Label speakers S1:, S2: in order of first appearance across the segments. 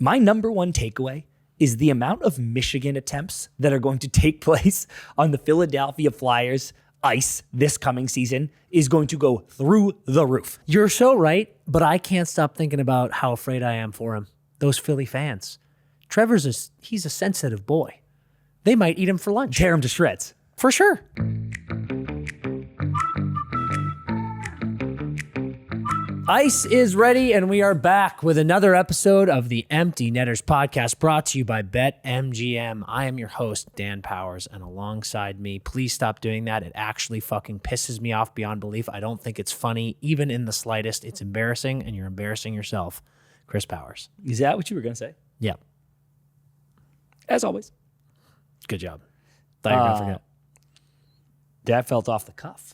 S1: My number one takeaway is the amount of Michigan attempts that are going to take place on the Philadelphia Flyers ice this coming season is going to go through the roof.
S2: You're so right, but I can't stop thinking about how afraid I am for him. Those Philly fans. He's a sensitive boy. They might eat him for lunch.
S1: Tear him to shreds.
S2: For sure. Ice is ready, and we are back with another episode of the Empty Netters podcast brought to you by BetMGM. I am your host, Dan Powers, and alongside me, please stop doing that. It actually fucking pisses me off beyond belief. I don't think it's funny, even in the slightest. It's embarrassing, and you're embarrassing yourself. Chris Powers.
S1: Is that what you were going to say?
S2: Yeah.
S1: As always.
S2: Good job. Thought you were going to forget.
S1: That felt off the cuff.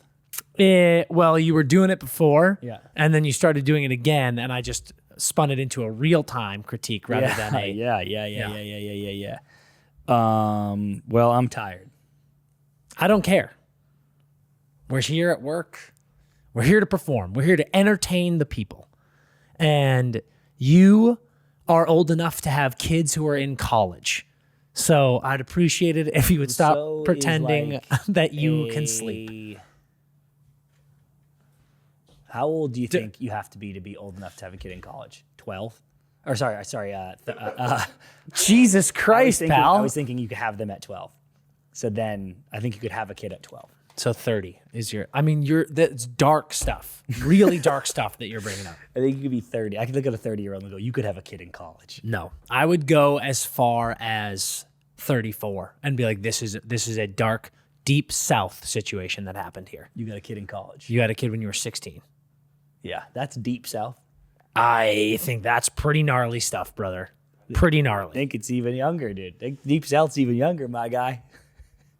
S2: Well, you were doing it before,
S1: Yeah.
S2: and then you started doing it again, and I just spun it into a real-time critique rather than a...
S1: Yeah. Well, I'm tired.
S2: I don't care. We're here at work. We're here to perform. We're here to entertain the people. And you are old enough to have kids who are in college. So I'd appreciate it if you would stop pretending that you can sleep.
S1: How old do you think you have to be old enough to have a kid in college? 12? Or sorry.
S2: Jesus Christ, pal.
S1: I was thinking you could have them at 12. So then I think you could have a kid at 12.
S2: So 30 is that's dark stuff. Really dark stuff that you're bringing up.
S1: I think you could be 30. I could look at a 30-year-old and go, you could have a kid in college.
S2: No. I would go as far as 34 and be like, this is a dark, deep South situation that happened here.
S1: You got a kid in college.
S2: You had a kid when you were 16.
S1: Yeah, that's deep South.
S2: I think that's pretty gnarly stuff, brother. Pretty gnarly.
S1: I think it's even younger, dude. I think deep South's even younger, my guy.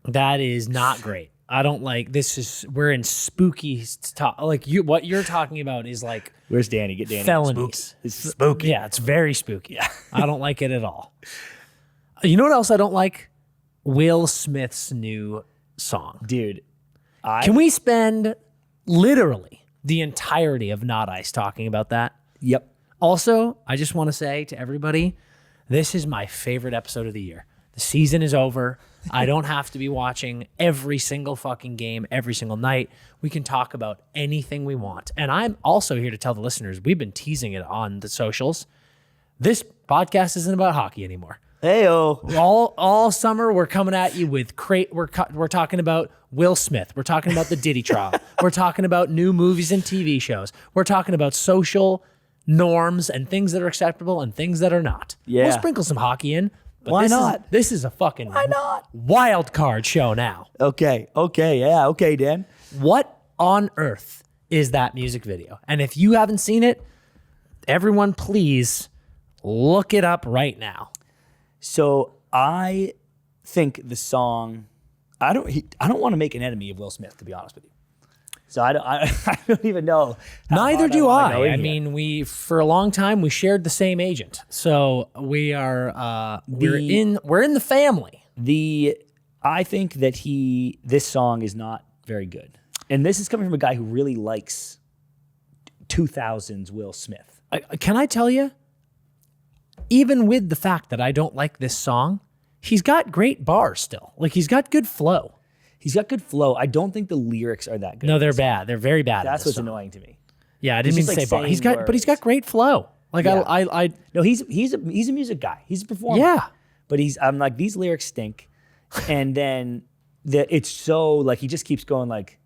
S2: That is not great. I don't like this. We're in spooky talk. Like what you're talking about is like,
S1: where's Danny? Get Danny.
S2: Felonies.
S1: It's spooky.
S2: Yeah, it's very spooky. Yeah. I don't like it at all. You know what else I don't like? Will Smith's new song.
S1: Dude.
S2: Can we spend literally the entirety of Not Ice talking about that?
S1: Yep.
S2: Also, I just want to say to everybody, this is my favorite episode of the year. The season is over. I don't have to be watching every single fucking game every single night. We can talk about anything we want. And I'm also here to tell the listeners, we've been teasing it on the socials. This podcast isn't about hockey anymore.
S1: Hey-o.
S2: All summer, we're coming at you with we're talking about Will Smith. We're talking about the Diddy trial. We're talking about new movies and TV shows. We're talking about social norms and things that are acceptable and things that are not.
S1: Yeah.
S2: We'll sprinkle some hockey in. But
S1: Why not?
S2: This is a fucking wild card show now.
S1: Okay, Dan.
S2: What on earth is that music video? And if you haven't seen it, everyone please look it up right now.
S1: So I think the song, I don't want to make an enemy of Will Smith, to be honest with you. So I don't even know.
S2: Neither do I. I mean, for a long time we shared the same agent, so we are we're in the family.
S1: I think that this song is not very good, and this is coming from a guy who really likes 2000s Will Smith.
S2: Can I tell you? Even with the fact that I don't like this song, he's got great bars still. Like, he's got good flow.
S1: He's got good flow. I don't think the lyrics are that good.
S2: No, they're bad. They're very bad.
S1: That's what's annoying to me.
S2: Yeah, I didn't mean to say bar. But he's got great flow. Like, yeah.
S1: No, he's a music guy. He's a performer.
S2: Yeah.
S1: But I'm like, these lyrics stink. And then it's so, like, he just keeps going like,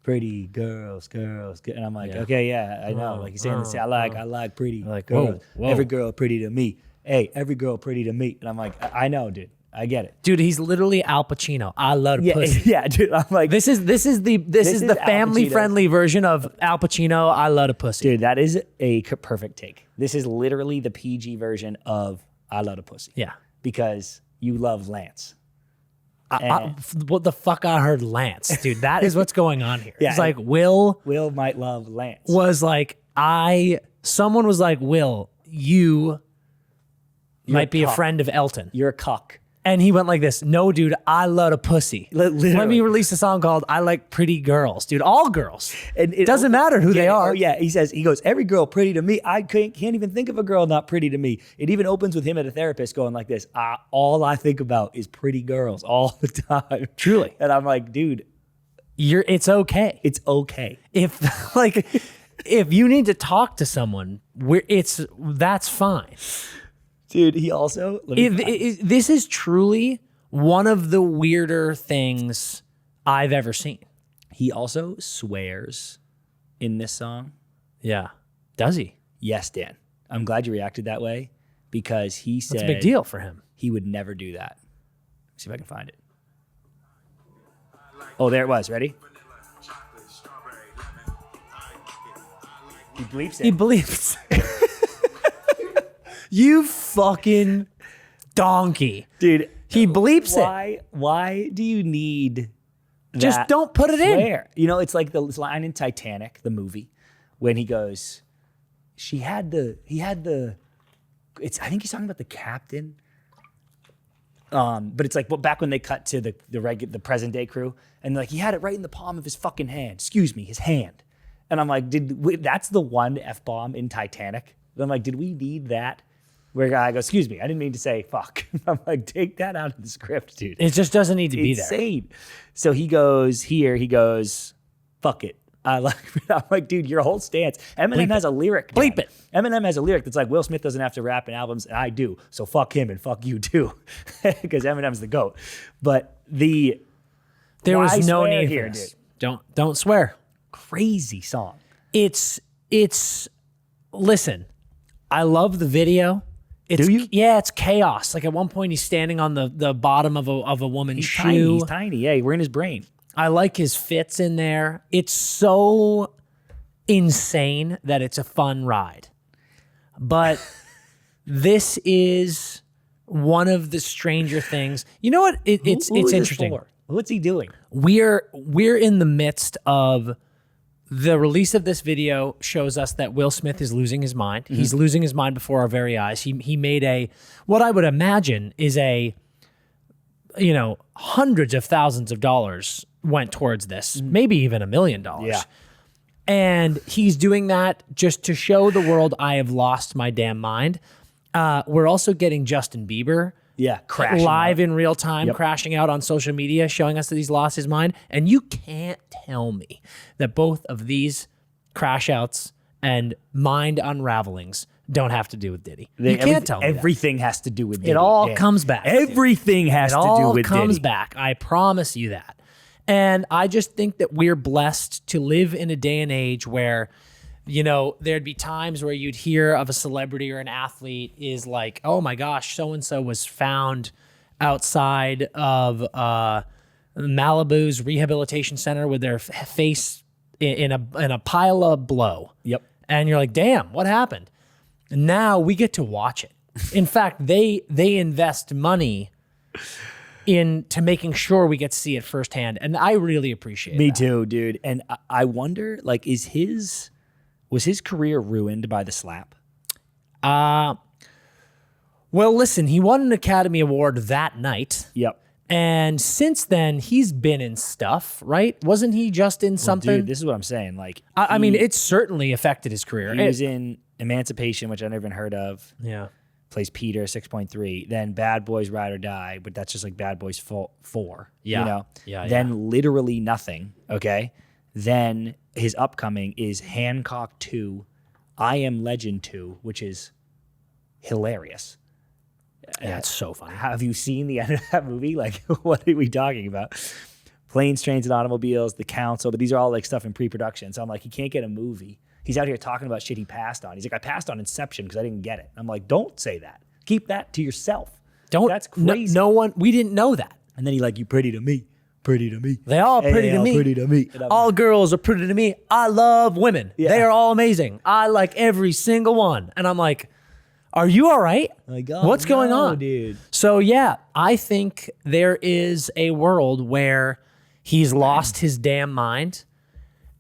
S1: pretty girls. And I'm like, okay, yeah, I know. Like, he's saying this, I like pretty girls.
S2: Whoa.
S1: Every girl pretty to me. Hey, every girl pretty to me. And I'm like, I know, dude. I get it.
S2: Dude, he's literally Al Pacino. I love pussy.
S1: Yeah, dude. I'm like,
S2: this is the family friendly version of Al Pacino. I love a pussy.
S1: Dude, that is a perfect take. This is literally the PG version of I love a pussy.
S2: Yeah.
S1: Because you love Lance.
S2: What the fuck? I heard Lance, dude. That is what's going on here.
S1: Yeah,
S2: it's like Will
S1: might love Lance.
S2: Was like someone was like, Will, you might be a friend of Elton.
S1: You're a cuck.
S2: And he went like this, no, dude, I love a pussy.
S1: Literally.
S2: Let me release a song called I Like Pretty Girls. Dude, all girls.
S1: And
S2: it doesn't matter who they are.
S1: Oh, yeah, he goes, every girl pretty to me. I can't even think of a girl not pretty to me. It even opens with him at a therapist going like this, all I think about is pretty girls all the time.
S2: Truly.
S1: And I'm like, dude.
S2: It's okay.
S1: It's okay.
S2: If you need to talk to someone, that's fine.
S1: Dude, he also...
S2: This is truly one of the weirder things I've ever seen.
S1: He also swears in this song.
S2: Yeah. Does he?
S1: Yes, Dan. I'm glad you reacted that way because he said...
S2: That's a big deal for him.
S1: He would never do that. Let's see if I can find it. Oh, there it was. Ready? He bleeps it.
S2: He bleeps. You fucking donkey.
S1: Dude.
S2: He bleeps it.
S1: Why do you need that?
S2: Just don't put it
S1: swear? You know, it's like the line in Titanic, the movie, when he goes, I think he's talking about the captain. But it's like back when they cut to the present day crew, and like he had it right in the palm of his fucking hand. Excuse me, his hand. And I'm like, that's the one F-bomb in Titanic. And I'm like, did we need that? Where a guy goes, excuse me, I didn't mean to say fuck. I'm like, take that out of the script, dude.
S2: It just doesn't need to be there.
S1: Insane. So he goes, fuck it. I'm like, dude, your whole stance. Eminem has a lyric.
S2: Bleep it.
S1: Eminem has a lyric that's like, Will Smith doesn't have to rap in albums, and I do. So fuck him and fuck you too. Because Eminem's the GOAT. But
S2: there was no need
S1: here,
S2: for this.
S1: dude.
S2: Don't swear.
S1: Crazy song.
S2: Listen, I love the video.
S1: Do you?
S2: Yeah, it's chaos. Like at one point he's standing on the bottom of a woman's shoe.
S1: He's tiny. Yeah, we're in his brain.
S2: I like his fits in there. It's so insane that it's a fun ride. But this is one of the stranger things. You know what? It's interesting.
S1: What's he doing?
S2: We're in the midst of the release of this video shows us that Will Smith is losing his mind. Mm-hmm. He's losing his mind before our very eyes. He made what I would imagine is hundreds of thousands of dollars went towards this, maybe even $1 million.
S1: Yeah.
S2: And he's doing that just to show the world I have lost my damn mind. We're also getting Justin Bieber
S1: crashing
S2: live
S1: out
S2: in real time, crashing out on social media, showing us that he's lost his mind. And you can't tell me that both of these crash outs and mind unravelings don't have to do with Diddy. You can't tell me
S1: everything has to do with Diddy.
S2: It all comes back.
S1: Everything has to do with Diddy.
S2: It all comes back. I promise you that. And I just think that we're blessed to live in a day and age where, there'd be times where you'd hear of a celebrity or an athlete is like, oh my gosh, so-and-so was found outside of Malibu's rehabilitation center with their face in a pile of blow.
S1: Yep.
S2: And you're like, damn, what happened? And now we get to watch it. In fact, they invest money into making sure we get to see it firsthand. And I really appreciate
S1: Me
S2: that.
S1: too, dude. And I wonder, like, was his career ruined by the slap?
S2: Well, listen, he won an Academy Award that night.
S1: Yep.
S2: And since then, he's been in stuff, right? Wasn't he just in something?
S1: Dude, this is what I'm saying. Like,
S2: I mean, it certainly affected his career.
S1: He was in Emancipation, which I never even heard of.
S2: Yeah.
S1: Plays Peter, 6.3. Then Bad Boys Ride or Die, but that's just like Bad Boys 4.
S2: Yeah.
S1: Then Literally Nothing, okay? Then his upcoming is Hancock 2, I Am Legend 2, which is hilarious.
S2: Yeah, it's so funny.
S1: Have you seen the end of that movie? Like, what are we talking about? Planes, Trains, and Automobiles, The Council, but these are all like stuff in pre-production. So I'm like, he can't get a movie. He's out here talking about shit he passed on. He's like, I passed on Inception because I didn't get it. I'm like, don't say that. Keep that to yourself.
S2: That's crazy. No one, we didn't know that.
S1: And then he like, you pretty to me. Pretty to me.
S2: They all pretty to me.
S1: Pretty to me.
S2: All girls are pretty to me. I love women. Yeah. They are all amazing. I like every single one. And I'm like, are you all right?
S1: Like,
S2: what's going on,
S1: dude?
S2: So yeah, I think there is a world where he's lost his damn mind,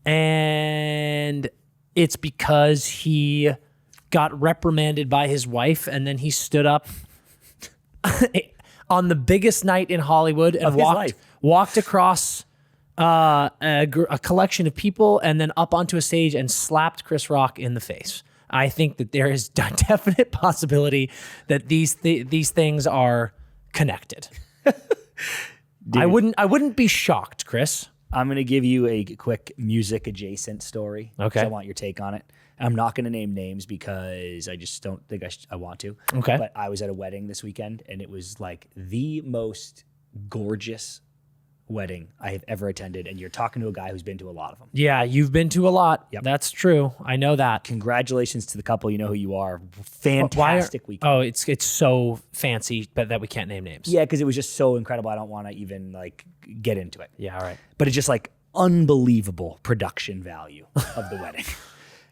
S2: and it's because he got reprimanded by his wife, and then he stood up. on the biggest night in Hollywood and
S1: Of his life.
S2: walked across a collection of people and then up onto a stage and slapped Chris Rock in the face. I think that there is a definite possibility that these things are connected. I wouldn't be shocked, Chris.
S1: I'm going to give you a quick music adjacent story.
S2: Okay.
S1: I want your take on it. I'm not going to name names because I just don't think I want to.
S2: Okay.
S1: But I was at a wedding this weekend and it was like the most gorgeous wedding I have ever attended. And you're talking to a guy who's been to a lot of them.
S2: Yeah, you've been to a lot.
S1: Yep.
S2: That's true. I know that.
S1: Congratulations to the couple. You know who you are. Fantastic weekend.
S2: Oh, it's so fancy, but that we can't name names.
S1: Yeah, because it was just so incredible. I don't want to even like get into it.
S2: Yeah, all right.
S1: But it's just like unbelievable production value of the wedding.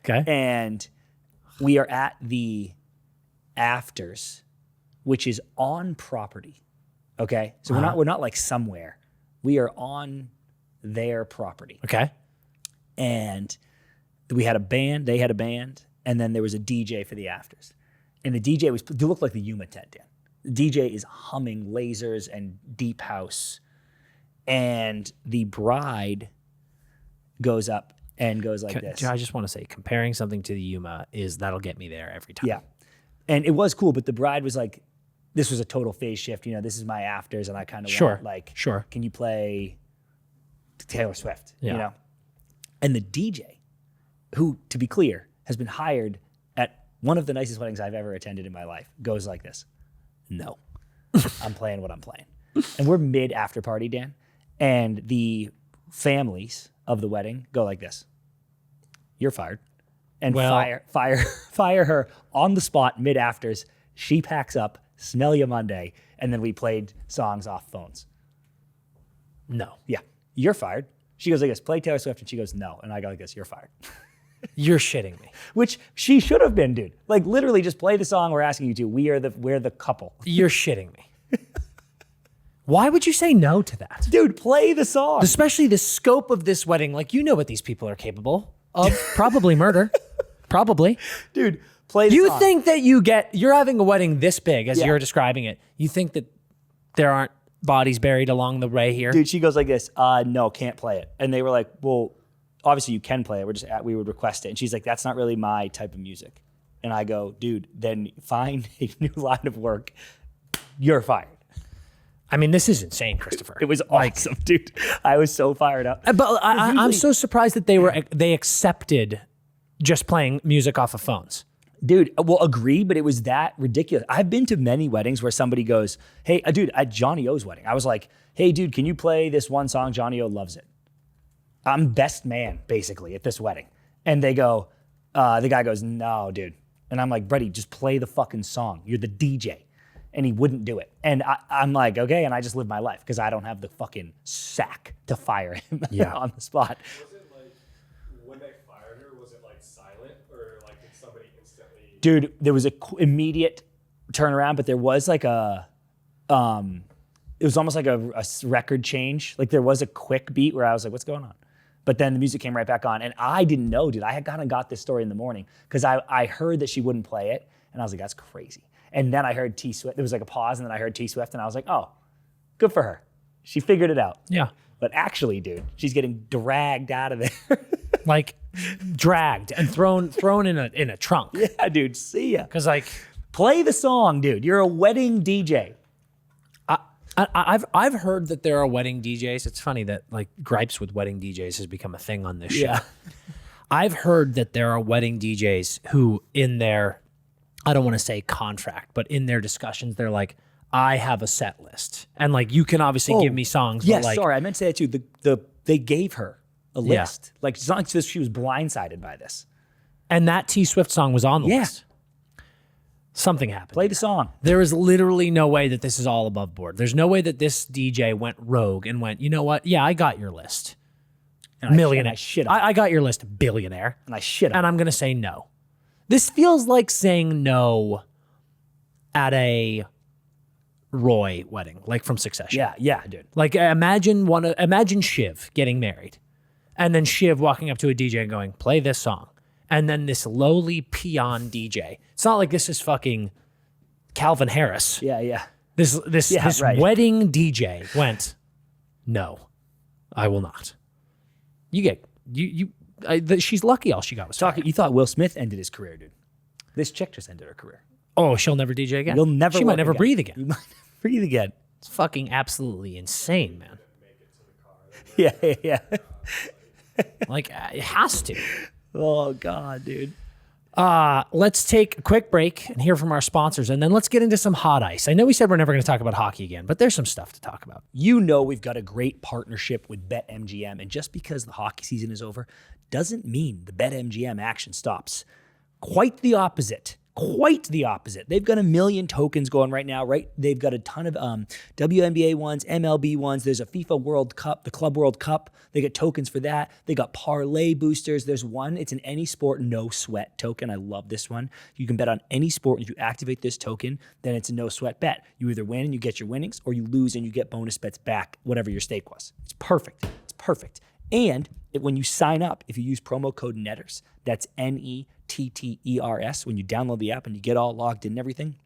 S2: Okay.
S1: And we are at the afters, which is on property. Okay. So we're not like somewhere. We are on their property.
S2: Okay.
S1: And we had a band, they had a band, and then there was a DJ for the afters. And the DJ looked like the Yuma tent, Dan. The DJ is humming lasers and deep house. And the bride goes up and goes like this.
S2: I just want to say, comparing something to the Yuma that'll get me there every time.
S1: Yeah. And it was cool, but the bride was like, this was a total phase shift. You know, this is my afters, and I kind of want, like, can you play Taylor Swift?
S2: Yeah.
S1: You know? And the DJ, who, to be clear, has been hired at one of the nicest weddings I've ever attended in my life, goes like this. No, I'm playing what I'm playing. And we're mid after party, Dan. And the families of the wedding go like this. You're fired. And fire her on the spot mid afters. She packs up, smell you Monday, and then we played songs off phones.
S2: No.
S1: Yeah. You're fired. She goes like this, play Taylor Swift, and she goes, no. And I go like this, you're fired.
S2: You're shitting me.
S1: Which she should have been, dude. Like literally just play the song we're asking you to. We're the couple.
S2: You're shitting me. Why would you say no to that?
S1: Dude, play the song.
S2: Especially the scope of this wedding. Like, you know what these people are capable of. Probably murder. Probably.
S1: Dude, play the song.
S2: You think that you're having a wedding this big as you're describing it. You think that there aren't bodies buried along the way here?
S1: Dude, she goes like this, no, can't play it. And they were like, well, obviously you can play it. We would request it. And she's like, that's not really my type of music. And I go, dude, then find a new line of work. You're fired.
S2: I mean, this is insane, Christopher.
S1: It was awesome, dude. I was so fired up.
S2: But I'm so surprised that they accepted just playing music off of phones.
S1: Dude, well, agree, but it was that ridiculous. I've been to many weddings where somebody goes, hey, dude, at Johnny O's wedding, I was like, hey, dude, can you play this one song? Johnny O loves it. I'm best man, basically, at this wedding. And they go, the guy goes, no, dude. And I'm like, buddy, just play the fucking song. You're the DJ. And he wouldn't do it. And I'm like, okay, and I just live my life because I don't have the fucking sack to fire him on the spot.
S3: Was it like, when they fired her, was it like silent or like did somebody instantly?
S1: Dude, there was a immediate turnaround, but there was like it was almost like a record change. Like there was a quick beat where I was like, what's going on? But then the music came right back on. And I didn't know, dude. I had kind of got this story in the morning because I heard that she wouldn't play it. And I was like, that's crazy. And then I heard T Swift. There was like a pause, and then I heard T Swift, and I was like, oh, good for her. She figured it out.
S2: Yeah.
S1: But actually, dude, she's getting dragged out of there.
S2: Like dragged and thrown in a trunk.
S1: Yeah, dude, see ya.
S2: Because like,
S1: play the song, dude. You're a wedding DJ.
S2: I've heard that there are wedding DJs. It's funny that like gripes with wedding DJs has become a thing on this show.
S1: Yeah.
S2: I've heard that there are wedding DJs who in their, I don't want to say contract, but in their discussions, they're like, I have a set list. And like, you can obviously give me songs.
S1: Yes,
S2: but like,
S1: sorry, I meant to say that too. They gave her a list. Like, it's not like she was blindsided by this.
S2: And that T Swift song was on the list. Something happened.
S1: Play the song.
S2: There is literally no way that this is all above board. There's no way that this DJ went rogue and went, you know what? Yeah, I got your list.
S1: And
S2: Millionaire.
S1: I
S2: got your list, billionaire.
S1: And I shit on
S2: And I'm going to say no. This feels like saying no at a Roy wedding, like from Succession.
S1: Yeah, dude.
S2: Like imagine Shiv getting married, and then Shiv walking up to a DJ and going, play this song. And then this lowly peon DJ. It's not like this is fucking Calvin Harris.
S1: Yeah.
S2: This
S1: right.
S2: wedding DJ went, no, I will not. She's lucky all she got was fired.
S1: You thought Will Smith ended his career, dude. This chick just ended her career.
S2: Oh, she'll never DJ again?
S1: You'll never
S2: She might
S1: work
S2: never
S1: again.
S2: breathe again.
S1: You might never breathe again.
S2: It's fucking absolutely insane, man.
S1: Yeah.
S2: Like, it has to.
S1: Oh, God, dude.
S2: Let's take a quick break and hear from our sponsors, and then let's get into some hot ice. I know we said we're never going to talk about hockey again, but there's some stuff to talk about.
S1: You know we've got a great partnership with BetMGM, and just because the hockey season is over doesn't mean the BetMGM action stops. Quite the opposite. They've got a million tokens going right now, right? They've got a ton of WNBA ones, MLB ones. There's a FIFA World Cup, the Club World Cup. They got tokens for that. They got parlay boosters. There's one, it's an any sport, no sweat token. I love this one. You can bet on any sport, and if you activate this token, then it's a no sweat bet. You either win and you get your winnings, or you lose and you get bonus bets back, whatever your stake was. It's perfect. And when you sign up, if you use promo code NETTERS, that's NETTERS, when you download the app and you get all logged in and everything,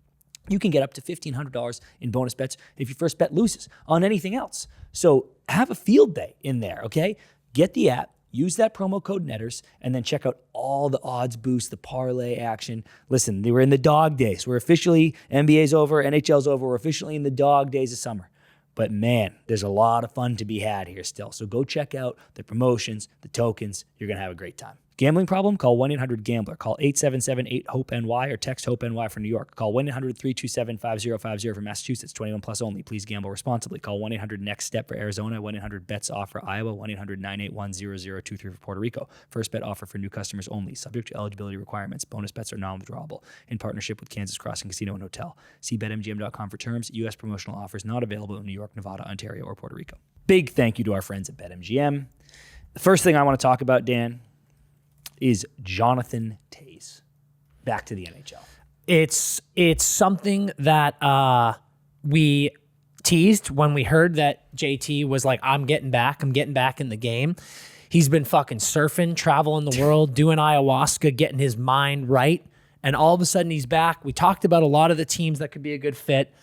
S1: you can get up to $1,500 in bonus bets if your first bet loses on anything else. So have a field day in there, okay? Get the app, use that promo code NETTERS, and then check out all the odds boosts, the parlay action. Listen, they were in the dog days. We're officially, NBA's over, NHL's over. We're officially in the dog days of summer. But man, there's a lot of fun to be had here still. So go check out the promotions, the tokens. You're going to have a great time. Gambling problem? Call 1-800-GAMBLER. Call 877-8-HOPE-NY or text HOPE-NY for New York. Call 1-800-327-5050 for Massachusetts. 21 plus only. Please gamble responsibly. Call 1-800-NEXT-STEP for Arizona. 1-800-BETS-OFF for Iowa. 1-800-981-0023 for Puerto Rico. First bet offer for new customers only. Subject to eligibility requirements. Bonus bets are non-withdrawable. In partnership with Kansas Crossing Casino and Hotel. See BetMGM.com for terms. U.S. promotional offers not available in New York, Nevada, Ontario, or Puerto Rico. Big thank you to our friends at BetMGM. The first thing I want to talk about, Dan, is Jonathan Toews back to the NHL.
S2: It's something that we teased when we heard that JT was like, I'm getting back in the game. He's been fucking surfing, traveling the world, doing ayahuasca, getting his mind right. And all of a sudden he's back. We talked about a lot of the teams that could be a good fit.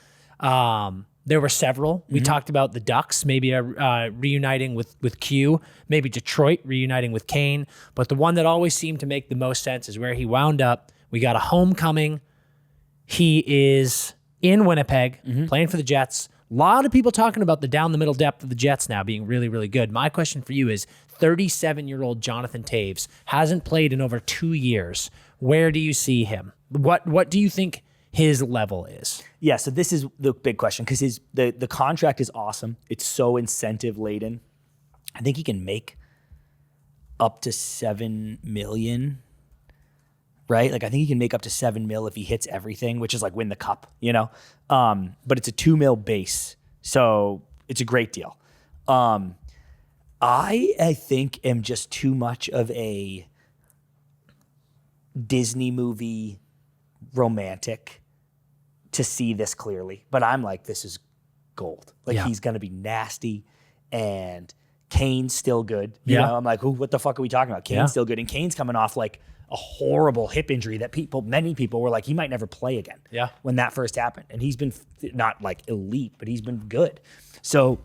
S2: There were several. We talked about the Ducks, maybe reuniting with Q, maybe Detroit reuniting with Kane. But the one that always seemed to make the most sense is where he wound up. We got a homecoming. He is in Winnipeg, playing for the Jets. A lot of people talking about the down the middle depth of the Jets now being really, really good. My question for you is 37-year-old Jonathan Toews hasn't played in over 2 years. Where do you see him? What do you think his level is?
S1: Yeah, so this is the big question because the contract is awesome. It's so incentive laden. I think he can make up to $7 million, right? Like I think he can make up to $7 million if he hits everything, which is like win the cup, you know. But it's a $2 million base, so it's a great deal. I think am just too much of a Disney movie romantic to see this clearly, but I'm like, this is gold. Like he's gonna be nasty, and Kane's still good. You know, I'm like, what the fuck are we talking about? Kane's still good, and Kane's coming off like a horrible hip injury that many people were like, he might never play again. Yeah, when that first happened, and he's been not like elite, but he's been good. So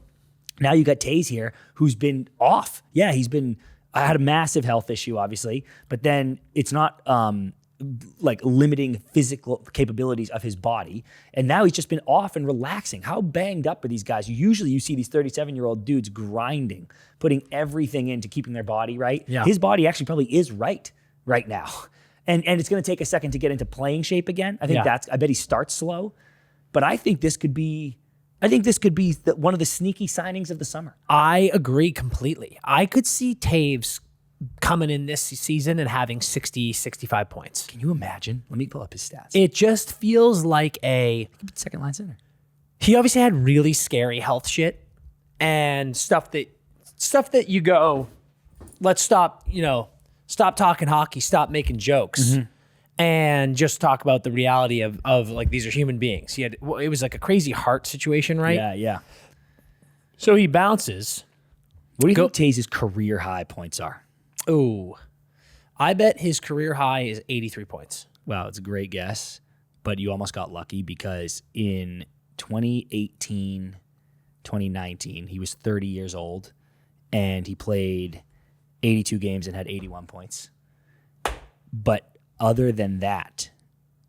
S1: now you got Toews here, who's been off. Yeah, I had a massive health issue, obviously, but then it's not like limiting physical capabilities of his body. And now he's just been off and relaxing. How banged up are these guys? Usually you see these 37-year-old dudes grinding, putting everything into keeping their body right. Yeah. His body actually probably is right now. And it's going to take a second to get into playing shape again. I bet he starts slow, but I think this could be one of the sneaky signings of the summer.
S2: I agree completely. I could see Toews coming in this season and having 60, 65 points.
S1: Can you imagine? Let me pull up his stats.
S2: It just feels like
S1: second line center.
S2: He obviously had really scary health shit and stuff that you go, let's stop talking hockey, stop making jokes, and just talk about the reality of like, these are human beings. It was like a crazy heart situation, right?
S1: Yeah.
S2: So he bounces.
S1: What do you think Toews' career high points are?
S2: Oh, I bet his career high is 83 points.
S1: Wow, it's a great guess, but you almost got lucky because in 2018, 2019. He was 30 years old, and he played 82 games and had 81 points. But other than that,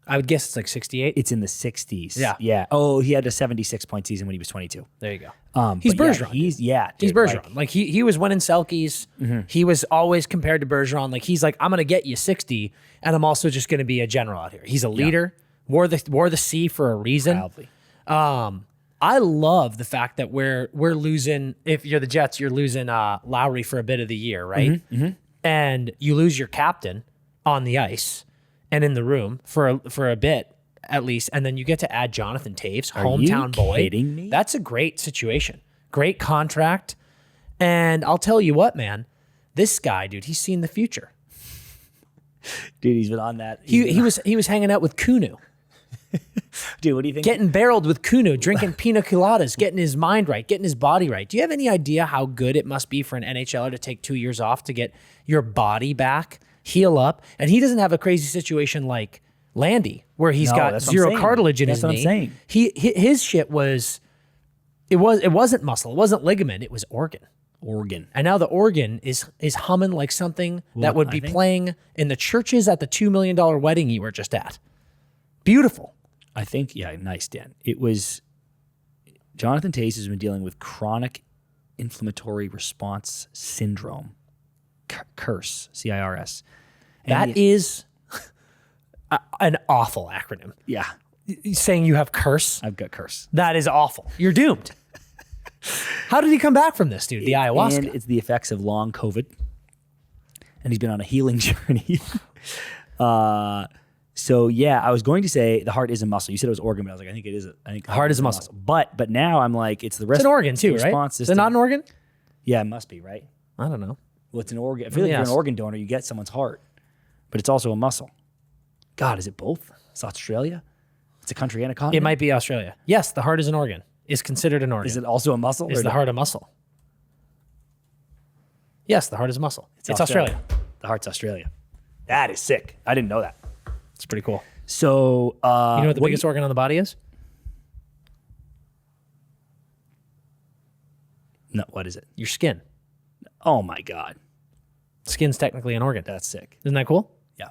S2: I would guess it's like 68.
S1: it's in the 60s.
S2: Yeah.
S1: Yeah. Oh, he had a 76-point season when he was 22.
S2: There you go.
S1: He's
S2: Bergeron.
S1: He's
S2: He's
S1: dude,
S2: Bergeron. Like he was winning Selkies. He was always compared to Bergeron. Like he's like, I'm gonna get you 60, and I'm also just gonna be a general out here. He's a leader. Wore the C for a reason.
S1: proudly.
S2: I love the fact that we're losing. If you're the Jets, you're losing Lowry for a bit of the year, right? And you lose your captain on the ice and in the room for a bit at least, and then you get to add Jonathan Taves, hometown boy.
S1: kidding me?
S2: That's a great situation. Great contract. And I'll tell you what, man, this guy, dude, he's seen the future.
S1: Dude, he's been on that.
S2: He was hanging out with Kunu,
S1: Dude, what do you think?
S2: getting barreled with Kunu, drinking pina coladas, getting his mind right, getting his body right. Do you have any idea how good it must be for an NHLer to take 2 years off to get your body back, heal up? And he doesn't have a crazy situation like Landy, where he's
S1: No,
S2: got
S1: that's what I'm
S2: zero
S1: saying.
S2: cartilage in
S1: That's
S2: his
S1: what I'm
S2: knee.
S1: saying.
S2: His shit was, it wasn't muscle, it wasn't ligament, it was organ.
S1: Organ.
S2: And now the organ is humming like something that would be
S1: I think-
S2: playing in the churches at the $2 million wedding you were just at. Beautiful.
S1: I think, yeah, nice, Dan. It was Jonathan Taves has been dealing with chronic inflammatory response syndrome, CIRS, C-I-R-S.
S2: That is an awful acronym.
S1: Yeah,
S2: Saying you have curse,
S1: I've got CIRS.
S2: that is awful. You're doomed. How did he come back from this, dude? The ayahuasca.
S1: And it's the effects of long COVID. And he's been on a healing journey. So yeah, I was going to say the heart is a muscle. You said it was organ, but I was like, I think it is. I think the
S2: Heart is a muscle.
S1: But now I'm like, it's the rest.
S2: It's an organ too, right?
S1: response
S2: Is it
S1: system.
S2: not an organ?
S1: Yeah, it must be, right?
S2: I don't know.
S1: Well, it's an organ. I feel like if you're
S2: Yes.
S1: an organ donor, you get someone's heart, but it's also a muscle. God, is it both? It's Australia. It's a country and a continent.
S2: It might be Australia. Yes, the heart is an organ. Is considered an organ.
S1: Is it also a muscle?
S2: Is
S1: or
S2: the
S1: no?
S2: heart a muscle? Yes, the heart is a muscle. It's Australia.
S1: The heart's Australia. That is sick. I didn't know that.
S2: It's pretty cool.
S1: So
S2: You know what the
S1: what
S2: biggest organ on the body is?
S1: No, what is it?
S2: Your skin.
S1: Oh my God,
S2: Skin's technically an organ.
S1: that's sick.
S2: Isn't that cool?
S1: Yeah.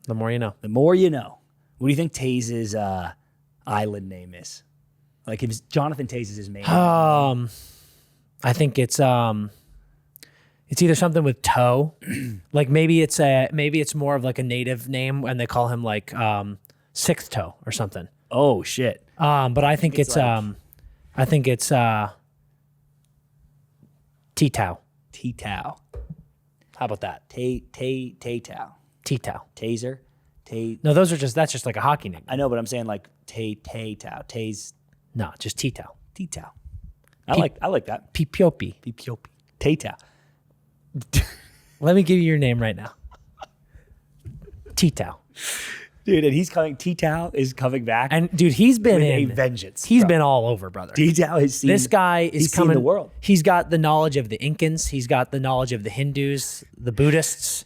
S2: The more you know.
S1: The more you know. What do you think Taze's island name is? Like, if Jonathan Taze is his main.
S2: I think it's either something with toe, like maybe it's more of like a native name, and they call him like sixth toe or something.
S1: Oh shit.
S2: But I think it's
S1: like-
S2: T-Tau.
S1: T-Tau.
S2: How about that?
S1: Tay-Tau.
S2: T-Tau.
S1: Taser.
S2: No, that's just like a hockey name.
S1: I know, but I'm saying like Tay-Tau. Taze.
S2: No, just T-Tau.
S1: T-Tau. I like that.
S2: Pipiopi.
S1: Pipiopi. Tay-Tau.
S2: Let me give you your name right now. T-Tau.
S1: Dude, and he's coming. T-Tau is coming back.
S2: And dude, he's been
S1: with
S2: in
S1: a vengeance.
S2: He's
S1: bro.
S2: been all over, brother.
S1: T-Tau has seen
S2: This guy is
S1: he's seen
S2: coming.
S1: the world.
S2: He's got the knowledge of the Incans. He's got the knowledge of the Hindus, the Buddhists.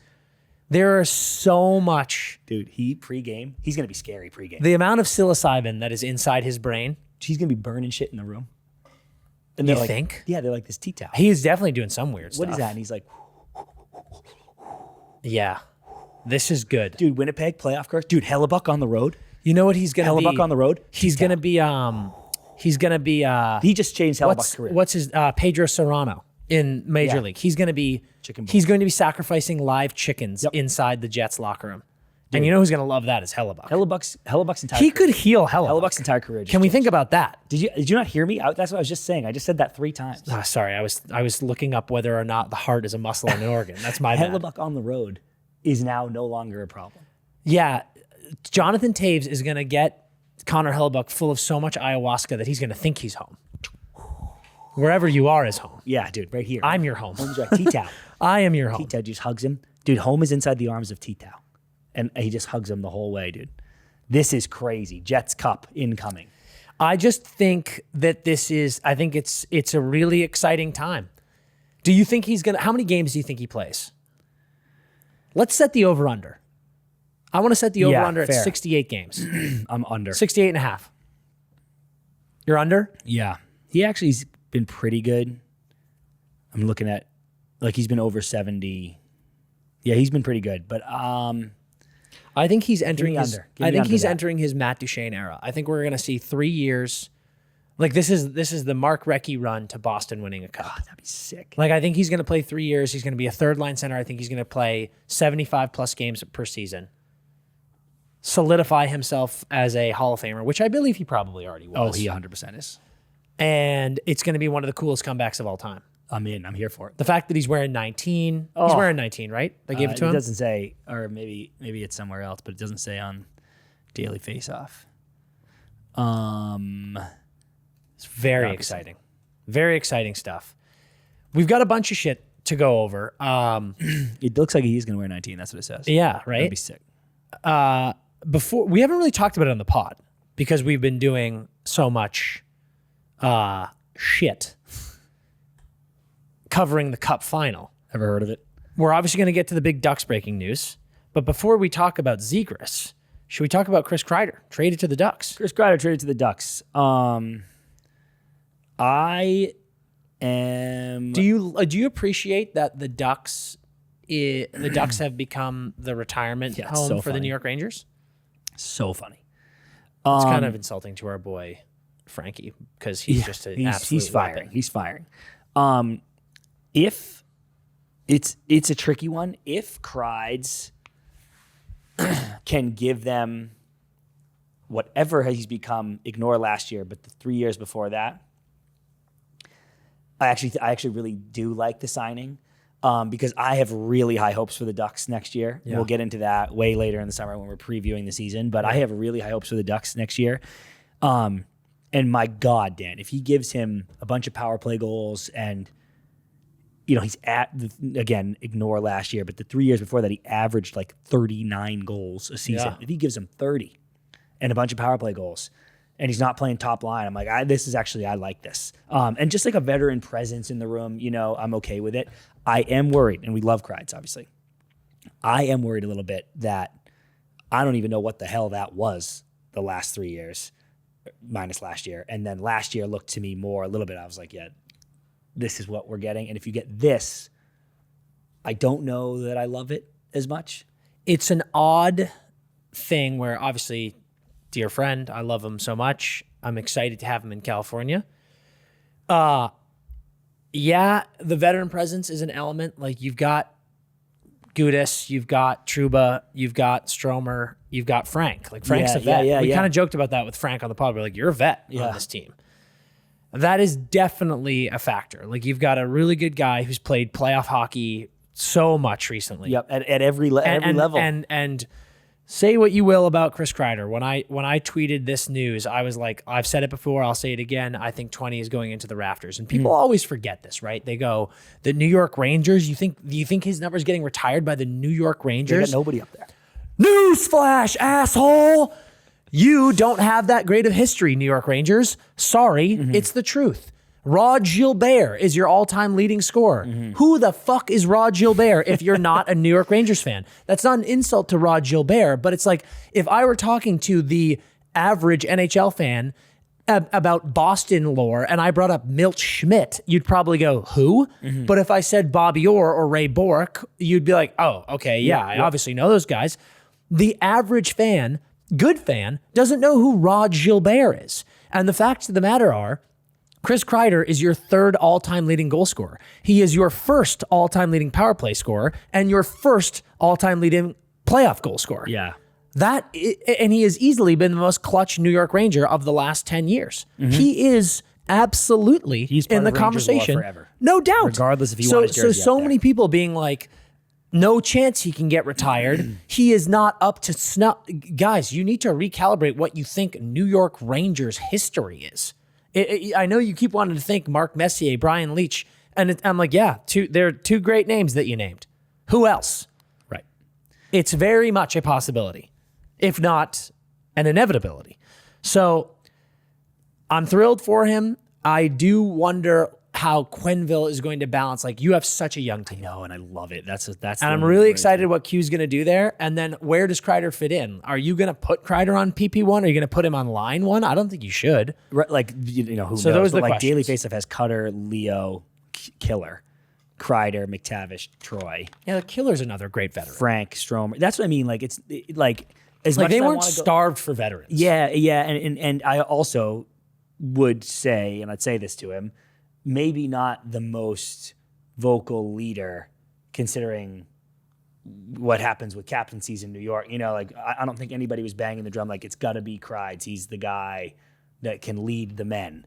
S2: There are so much.
S1: Dude, he's going to be scary pregame.
S2: The amount of psilocybin that is inside his brain.
S1: He's going to be burning shit in the room. And
S2: You
S1: they're like,
S2: think?
S1: Yeah, they're like this T-Tau.
S2: He is definitely doing some weird stuff.
S1: What is that? And he's like,
S2: Yeah. This is good.
S1: dude, Winnipeg playoff course. Dude, Hellebuck on the road.
S2: You know what he's gonna be?
S1: Hellebuck on the road.
S2: He's gonna be
S1: He just changed Hellebuck's career.
S2: what's his Pedro Serrano in Major
S1: Yeah.
S2: League. He's gonna be
S1: Chicken
S2: he's going to be sacrificing live chickens inside the Jets locker room. And you know who's gonna love that is Hellebuck.
S1: Hellebuck's entire
S2: He could heal Hellebuck.
S1: Hellebuck's entire career.
S2: Can we think about that?
S1: Did you not hear me? That's what I was just saying. I just said that 3 times.
S2: Sorry, I was looking up whether or not the heart is a muscle and an organ. That's my bad.
S1: Hellebuck on the road is now no longer a problem.
S2: Yeah, Jonathan Taves is going to get Connor Hellebuck full of so much ayahuasca that he's going to think he's home. Wherever you are is home.
S1: Yeah, dude, right here.
S2: I'm your home.
S1: Home's right. T-Tau.
S2: I am your home.
S1: T-Tau just hugs him. Dude, home is inside the arms of T-Tau. And he just hugs him the whole way, dude. This is crazy. Jets Cup incoming.
S2: I just think that I think it's a really exciting time. Do you think how many games do you think he plays? Let's set the over-under. I want to set the over-under at
S1: fair.
S2: 68 games.
S1: I'm under.
S2: 68 and a half. You're under?
S1: Yeah. He actually's been pretty good. I'm looking at, like, he's been over 70. Yeah, he's been pretty good. But
S2: I think he's entering his,
S1: under. Give me under that.
S2: entering his Matt Duchene era. I think we're going to see 3 years. Like, this is the Mark Recchi run to Boston winning a cup.
S1: God, that'd be sick.
S2: Like, I think he's going to play 3 years. He's going to be a third-line center. I think he's going to play 75-plus games per season. Solidify himself as a Hall of Famer, which I believe he probably already was.
S1: Oh, he 100% is.
S2: And it's going to be one of the coolest comebacks of all time.
S1: I'm in. I'm here for it.
S2: The fact that he's wearing 19. He's wearing 19, right? They gave it to him?
S1: It doesn't say, or maybe it's somewhere else, but it doesn't say on Daily Faceoff.
S2: It's very exciting. Very exciting stuff. We've got a bunch of shit to go over.
S1: It looks like he's going to wear 19. That's what it says.
S2: Yeah, right?
S1: That'd be sick.
S2: Before we haven't really talked about it on the pod because we've been doing so much shit covering the Cup final.
S1: Ever heard of it?
S2: We're obviously going to get to the big Ducks breaking news, but before we talk about Zegras, should we talk about Chris Kreider traded to the Ducks?
S1: Chris Kreider traded to the Ducks. I am.
S2: Do you appreciate that the Ducks have become the retirement home
S1: so
S2: for the
S1: funny.
S2: New York Rangers?
S1: So funny.
S2: It's kind of insulting to our boy Frankie because he's just an absolute
S1: he's firing.
S2: weapon.
S1: He's firing. If it's a tricky one. If Kreids can give them whatever he's become, ignore last year, but the 3 years before that, I actually really do like the signing because I have really high hopes for the Ducks next year.
S2: Yeah.
S1: We'll get into that way later in the summer when we're previewing the season, but I have really high hopes for the Ducks next year. And my God, Dan, if he gives him a bunch of power play goals and, you know, he's again, ignore last year, but the 3 years before that, he averaged like 39 goals a season.
S2: Yeah.
S1: If he gives him 30 and a bunch of power play goals, and he's not playing top line, I'm like, I like this. And just like a veteran presence in the room, you know, I'm okay with it. I am worried, and we love Kreids, obviously. I am worried a little bit that I don't even know what the hell that was the last 3 years, minus last year. And then last year looked to me more a little bit. I was like, yeah, this is what we're getting. And if you get this, I don't know that I love it as much.
S2: It's an odd thing where obviously, dear friend, I love him so much. I'm excited to have him in California. Yeah, the veteran presence is an element. Like you've got Gudas, you've got Trouba, you've got Stromer, you've got Frank. Like Frank's a vet. We kind of joked about that with Frank on the pod. We're like, you're a vet on this team. That is definitely a factor. Like you've got a really good guy who's played playoff hockey so much recently.
S1: Yep, at every level.
S2: And say what you will about Chris Kreider. When I tweeted this news, I was like, I've said it before, I'll say it again. I think 20 is going into the rafters. And people always forget this, right? They go, the New York Rangers, do you think his number's getting retired by the New York Rangers?
S1: They got nobody up there.
S2: Newsflash, asshole! You don't have that great of history, New York Rangers. Sorry, it's the truth. Rod Gilbert is your all-time leading scorer. Who the fuck is Rod Gilbert if you're not a New York Rangers fan? That's not an insult to Rod Gilbert, but it's like if I were talking to the average NHL fan about Boston lore and I brought up Milt Schmidt, you'd probably go, who? But if I said Bobby Orr or Ray Bourque, you'd be like, oh, okay, yeah, I obviously know those guys. The average fan, good fan, doesn't know who Rod Gilbert is. And the facts of the matter are, Chris Kreider is your third all-time leading goal scorer. He is your first all-time leading power play scorer and your first all-time leading playoff goal scorer.
S1: Yeah.
S2: And he has easily been the most clutch New York Ranger of the last 10 years. He is absolutely
S1: He's part
S2: in the
S1: of Rangers lore
S2: conversation.
S1: forever.
S2: No doubt.
S1: Regardless if he won his jersey
S2: so
S1: up there.
S2: many people being like, no chance he can get retired. He is not up to snuff. Guys, you need to recalibrate what you think New York Rangers history is. I know you keep wanting to think Mark Messier, Brian Leetch, and I'm like, yeah, there are two great names that you named. Who else?
S1: Right.
S2: It's very much a possibility, if not an inevitability. So I'm thrilled for him. I do wonder how Quenneville is going to balance. Like, you have such a young team.
S1: No, and I love it. That's.
S2: And I'm really excited what Q's going to do there. And then where does Kreider fit in? Are you going to put Kreider on PP1? Are you going to put him on line 1? I don't think you should.
S1: Right, like, you know, who
S2: So
S1: knows?
S2: those are
S1: But
S2: the
S1: like Daily
S2: questions.
S1: Faceoff has Cutter, Leo, Killer, Kreider, McTavish, Troy,
S2: Yeah, the Killer's another great veteran.
S1: Frank, Stromer. That's what I mean. Like, it's like as
S2: Like,
S1: much
S2: they
S1: as I
S2: weren't
S1: wanna go-
S2: starved for veterans.
S1: Yeah, and I also would say, and I'd say this to him, maybe not the most vocal leader considering what happens with captaincies in New York. You know, like I don't think anybody was banging the drum like it's got to be Kreids. He's the guy that can lead the men.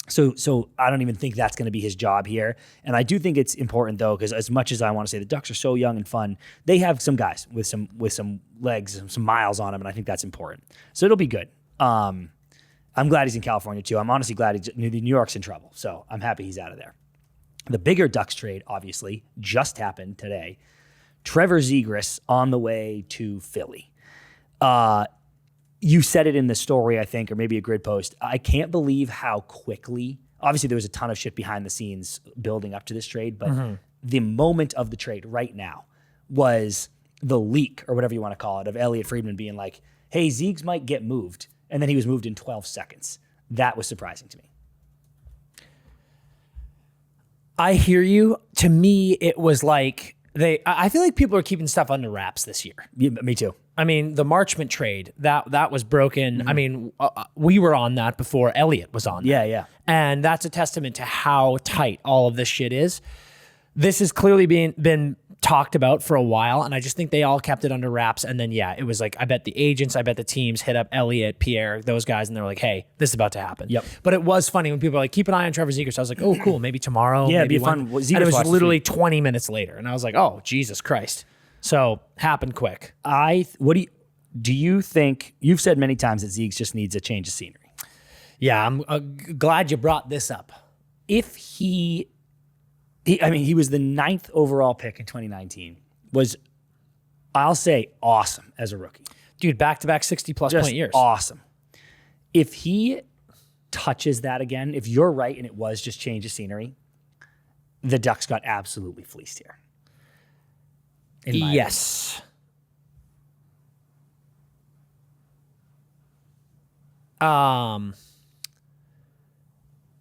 S1: So I don't even think that's going to be his job here. And I do think it's important though, because as much as I want to say the Ducks are so young and fun, they have some guys with some legs and some miles on them, and I think that's important. So it'll be good. I'm glad he's in California too. I'm honestly glad New York's in trouble. So I'm happy he's out of there. The bigger Ducks trade, obviously, just happened today. Trevor Zegras on the way to Philly. You said it in the story, I think, or maybe a grid post. I can't believe how quickly, obviously there was a ton of shit behind the scenes building up to this trade, but the moment of the trade right now was the leak, or whatever you want to call it, of Elliot Friedman being like, hey, Zeegs might get moved. And then he was moved in 12 seconds. That was surprising to me.
S2: I hear you. To me, it was like I feel like people are keeping stuff under wraps this year.
S1: Yeah, me too.
S2: I mean, the Marchment trade, that was broken. I mean, we were on that before Elliott was on that.
S1: Yeah.
S2: And that's a testament to how tight all of this shit is. This has clearly been talked about for a while, and I just think they all kept it under wraps. And then, yeah, it was like, I bet the agents, I bet the teams hit up Elliott, Pierre, those guys, and they're like, hey, this is about to happen.
S1: Yep.
S2: But it was funny when people were like, keep an eye on Trevor Zegras. I was like, oh, cool, maybe tomorrow.
S1: Yeah,
S2: maybe
S1: it'd be fun. Well,
S2: And
S1: Zegras
S2: it was
S1: watched
S2: literally 20 minutes later, and I was like, oh, Jesus Christ. So, happened quick.
S1: What do you think? You've said many times that Zeegs just needs a change of scenery.
S2: Yeah, I'm glad you brought this up.
S1: If he was the 9th overall pick in 2019. Was, I'll say, awesome as a rookie.
S2: Dude, back-to-back 60-plus
S1: Just
S2: point years.
S1: awesome. If he touches that again, if you're right and it was just change of scenery, the Ducks got absolutely fleeced here. In my
S2: Yes.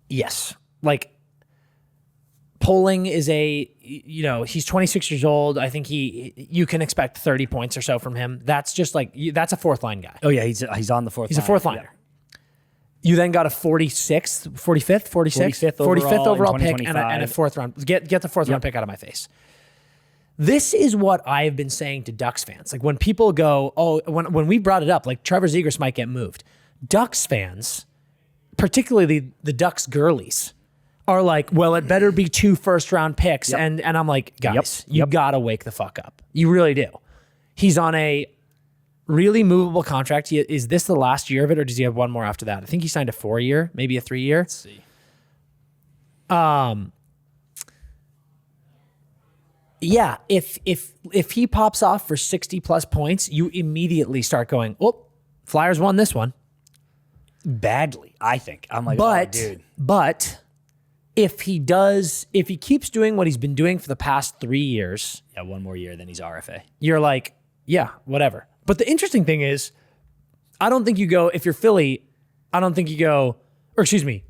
S2: Yes. Like, Poling is he's 26 years old. I think you can expect 30 points or so from him. That's just like, that's a fourth line guy.
S1: Oh yeah, he's on the fourth.
S2: He's a fourth liner. You then got a 45th overall pick and a fourth round. Get the fourth round pick out of my face. This is what I've been saying to Ducks fans. Like, when people go, when we brought it up, like Trevor Zegras might get moved. Ducks fans, particularly the Ducks girlies, are like, well, it better be 2 first-round picks.
S1: Yep.
S2: And I'm like, guys, you got to wake the fuck up. You really do. He's on a really movable contract. Is this the last year of it, or does he have one more after that? I think he signed a 4-year, maybe a 3-year.
S1: Let's see.
S2: Yeah, if he pops off for 60-plus points, you immediately start going, oh, Flyers won this one.
S1: Badly, I think. I'm like,
S2: But,
S1: oh, dude.
S2: but if he keeps doing what he's been doing for the past 3 years,
S1: Yeah, one more year, then he's RFA.
S2: you're like, yeah, whatever. But the interesting thing is, I don't think you go, if you're Philly, I don't think you go, or excuse me,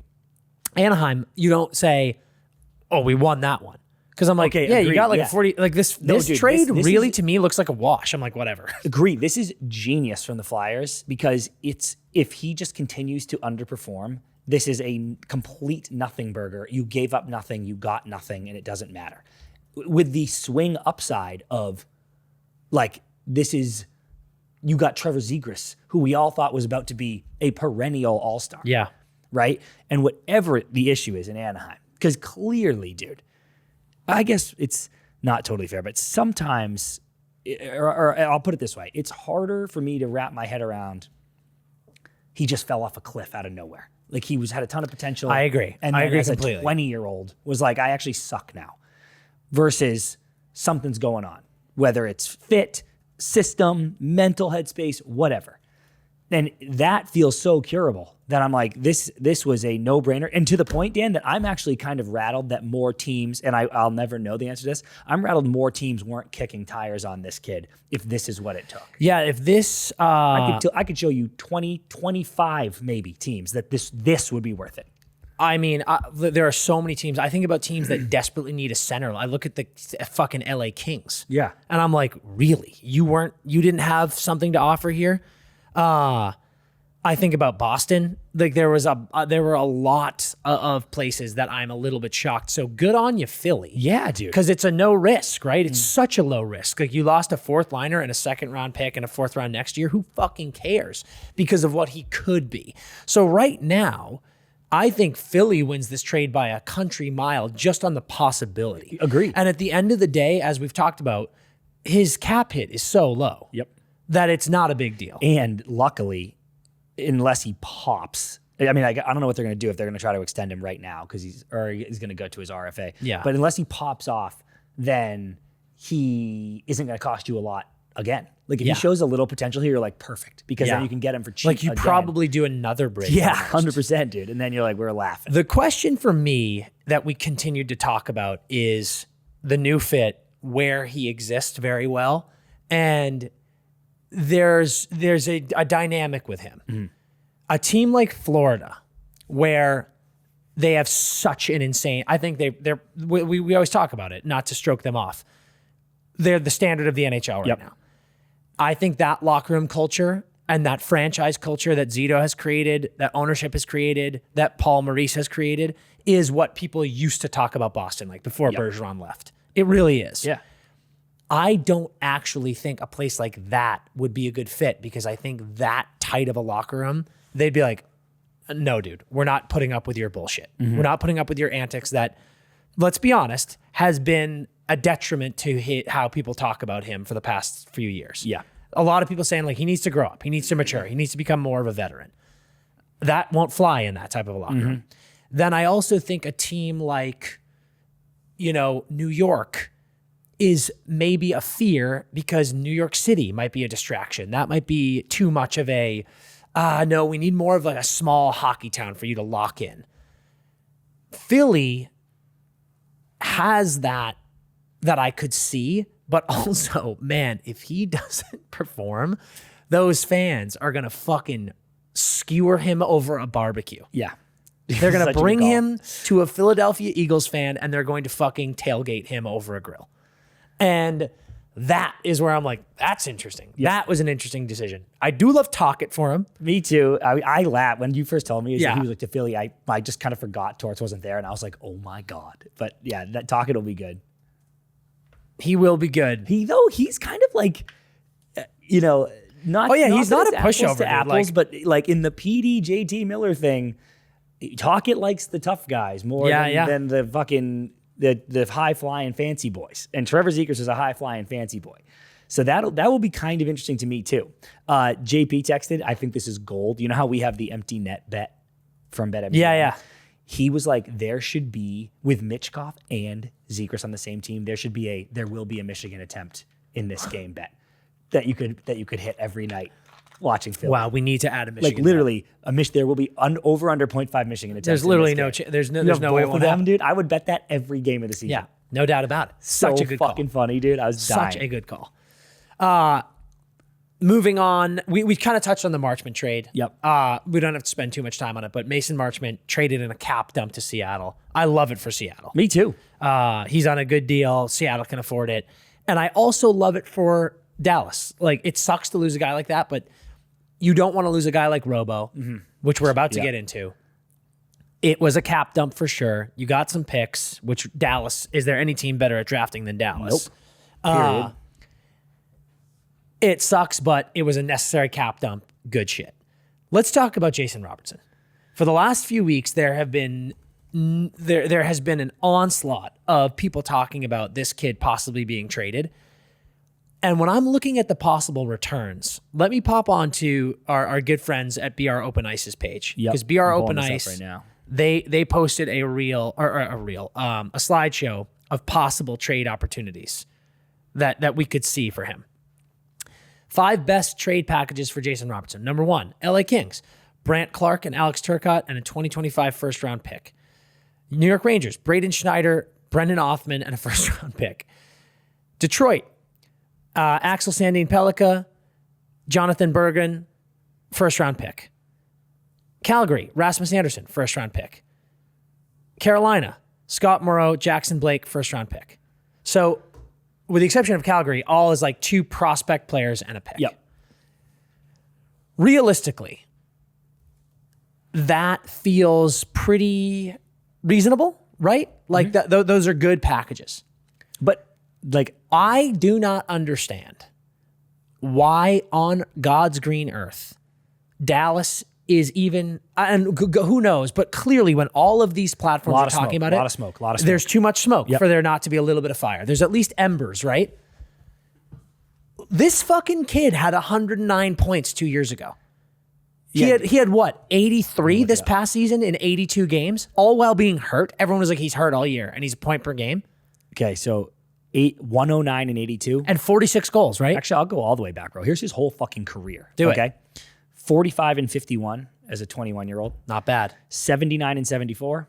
S2: Anaheim, you don't say, oh, we won that one. Because I'm like,
S1: Okay,
S2: yeah, you
S1: agreed,
S2: got like
S1: yeah.
S2: a 40, like this
S1: dude,
S2: trade
S1: this
S2: really
S1: is-
S2: to me looks like a wash. I'm like, whatever.
S1: Agree. This is genius from the Flyers because if he just continues to underperform, this is a complete nothing burger. You gave up nothing, you got nothing, and it doesn't matter. With the swing upside of, like, you got Trevor Zegras, who we all thought was about to be a perennial all-star.
S2: Yeah.
S1: Right? And whatever the issue is in Anaheim, because clearly, dude, I guess it's not totally fair, but sometimes, or I'll put it this way, it's harder for me to wrap my head around he just fell off a cliff out of nowhere. Like, he had a ton of potential.
S2: I agree.
S1: And
S2: I
S1: then
S2: agree
S1: as
S2: completely.
S1: a 20-year-old was like, I actually suck now. Versus something's going on, whether it's fit, system, mental headspace, whatever. And that feels so curable that I'm like, this was a no-brainer. And to the point, Dan, that I'm actually kind of rattled that more teams, and I'll never know the answer to this, I'm rattled more teams weren't kicking tires on this kid if this is what it took.
S2: Yeah, if this...
S1: I could show you 20, 25 maybe teams that this would be worth it.
S2: I mean, there are so many teams. I think about teams that desperately need a center. I look at the fucking LA Kings.
S1: Yeah.
S2: And I'm like, really? You didn't have something to offer here? I think about Boston. Like there were a lot of places that I'm a little bit shocked. So good on you, Philly.
S1: Yeah, dude.
S2: Because it's a no risk, right? It's such a low risk. Like you lost a fourth liner and a second round pick and a fourth round next year. Who fucking cares? Because of what he could be. So right now, I think Philly wins this trade by a country mile just on the possibility.
S1: Agreed.
S2: And at the end of the day, as we've talked about, his cap hit is so low.
S1: Yep.
S2: That it's not a big deal.
S1: And luckily, unless he pops, I mean, I don't know what they're going to do if they're going to try to extend him right now because he's going to go to his RFA.
S2: Yeah.
S1: But unless he pops off, then he isn't going to cost you a lot again. Like if he shows a little potential here, you're like perfect because then you can get him for cheap.
S2: Like you probably do another break.
S1: Yeah, 100%, dude. And then you're like, we're laughing.
S2: The question for me that we continued to talk about is the new fit, where he exists very well, and there's a dynamic with him. Mm-hmm. A team like Florida, where they have such an insane, I think we always talk about it, not to stroke them off. They're the standard of the NHL right now. I think that locker room culture and that franchise culture that Zito has created, that ownership has created, that Paul Maurice has created, is what people used to talk about Boston like before Bergeron left. It really is.
S1: Yeah.
S2: I don't actually think a place like that would be a good fit because I think that tight of a locker room, they'd be like, no, dude, we're not putting up with your bullshit. Mm-hmm. We're not putting up with your antics that, let's be honest, has been a detriment to how people talk about him for the past few years.
S1: Yeah.
S2: A lot of people saying like, he needs to grow up. He needs to mature. He needs to become more of a veteran. That won't fly in that type of a locker room. Then I also think a team like, New York is maybe a fear because New York City might be a distraction. That might be too much of a, no, we need more of like a small hockey town for you to lock in. Philly has that I could see, but also, man, if he doesn't perform, those fans are going to fucking skewer him over a barbecue.
S1: Yeah.
S2: They're going to bring him to a Philadelphia Eagles fan and they're going to fucking tailgate him over a grill. And that is where I'm like, that's interesting. Yeah. That was an interesting decision. I do love Tocchet for him.
S1: Me too. I laughed when you first told me he was like to Philly. I just kind of forgot Torts wasn't there, and I was like, oh my God. But yeah, that Tocchet will be good.
S2: He will be good.
S1: He's kind of like, not.
S2: Oh yeah, he's not a pushover.
S1: To apples, but like in the PD JT Miller thing, Tocchet likes the tough guys more than the fucking. The high-flying fancy boys. And Trevor Zegras is a high-flying fancy boy. So that will be kind of interesting to me, too. JP texted, I think this is gold. You know how we have the empty net bet from BetMGM?
S2: Yeah.
S1: He was like, there should be, with Mitchkov and Zegras on the same team, there will be a Michigan attempt in this game bet that you could hit every night watching Philly.
S2: Wow, we need to add a Michigan.
S1: Like literally, there will be over under 0.5 Michigan attempts.
S2: There's literally no there's no way
S1: for them, dude. I would bet that every game of the season.
S2: Yeah, no doubt about it. Such a good
S1: fucking
S2: call.
S1: Funny, dude. I was dying.
S2: Such a good call. Moving on, we kind of touched on the Marchment trade.
S1: Yep.
S2: We don't have to spend too much time on it, but Mason Marchment traded in a cap dump to Seattle. I love it for Seattle.
S1: Me too.
S2: He's on a good deal. Seattle can afford it. And I also love it for Dallas. Like, it sucks to lose a guy like that, but you don't want to lose a guy like Robo, which we're about to get into. It was a cap dump for sure. You got some picks, which Dallas, is there any team better at drafting than Dallas?
S1: Nope. Period.
S2: It sucks, but it was a necessary cap dump. Good shit. Let's talk about Jason Robertson. For the last few weeks, there has been an onslaught of people talking about this kid possibly being traded. And when I'm looking at the possible returns, let me pop on to our good friends at BR Open Ice's page. Because BR Open Ice, right now. They posted a slideshow of possible trade opportunities that we could see for him. 5 best trade packages for Jason Robertson. Number 1, LA Kings, Brant Clark and Alex Turcotte, and a 2025 first-round pick. New York Rangers, Braden Schneider, Brendan Othman, and a first-round pick. Detroit, Axel Sandin Pellikka, Jonathan Bergen, first-round pick. Calgary, Rasmus Anderson, first-round pick. Carolina, Scott Morrow, Jackson Blake, first-round pick. So, with the exception of Calgary, all is like 2 prospect players and a pick.
S1: Yep.
S2: Realistically, that feels pretty reasonable, right? Like those are good packages.
S1: But like,
S2: I do not understand why on God's green earth Dallas is even, and who knows, but clearly when all of these platforms are talking about it,
S1: a lot of smoke.
S2: there's too much smoke for there not to be a little bit of fire. There's at least embers, right? This fucking kid had 109 points 2 years ago. He had what, 83 this past season in 82 games, all while being hurt. Everyone was like, he's hurt all year, and he's a point per game.
S1: Okay, so 109 and 82.
S2: And 46 goals, right?
S1: Actually, I'll go all the way back, bro. Here's his whole fucking career.
S2: Do it.
S1: Okay, 45 and 51 as a 21-year-old.
S2: Not bad.
S1: 79 and 74.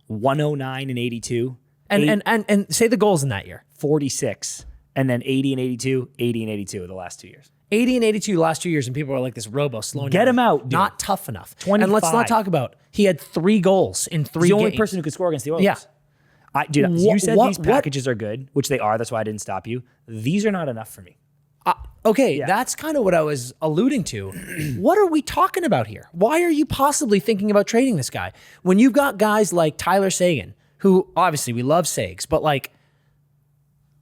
S1: 109 and 82.
S2: And say the goals in that year.
S1: 46. And then 80 and 82, 80 and 82 the last 2 years.
S2: 80 and 82 the last 2 years, and people are like, this Robo slowing
S1: Get
S2: down.
S1: him out, dude.
S2: Not tough enough.
S1: 25.
S2: And let's not talk about, he had 3 goals in 3 games.
S1: He's the only person who could score against the Oilers.
S2: Yeah.
S1: You said these packages are good, which they are. That's why I didn't stop you. These are not enough for me.
S2: Okay, that's kind of what I was alluding to. What are we talking about here? Why are you possibly thinking about trading this guy? When you've got guys like Tyler Seguin, who obviously we love Sags, but like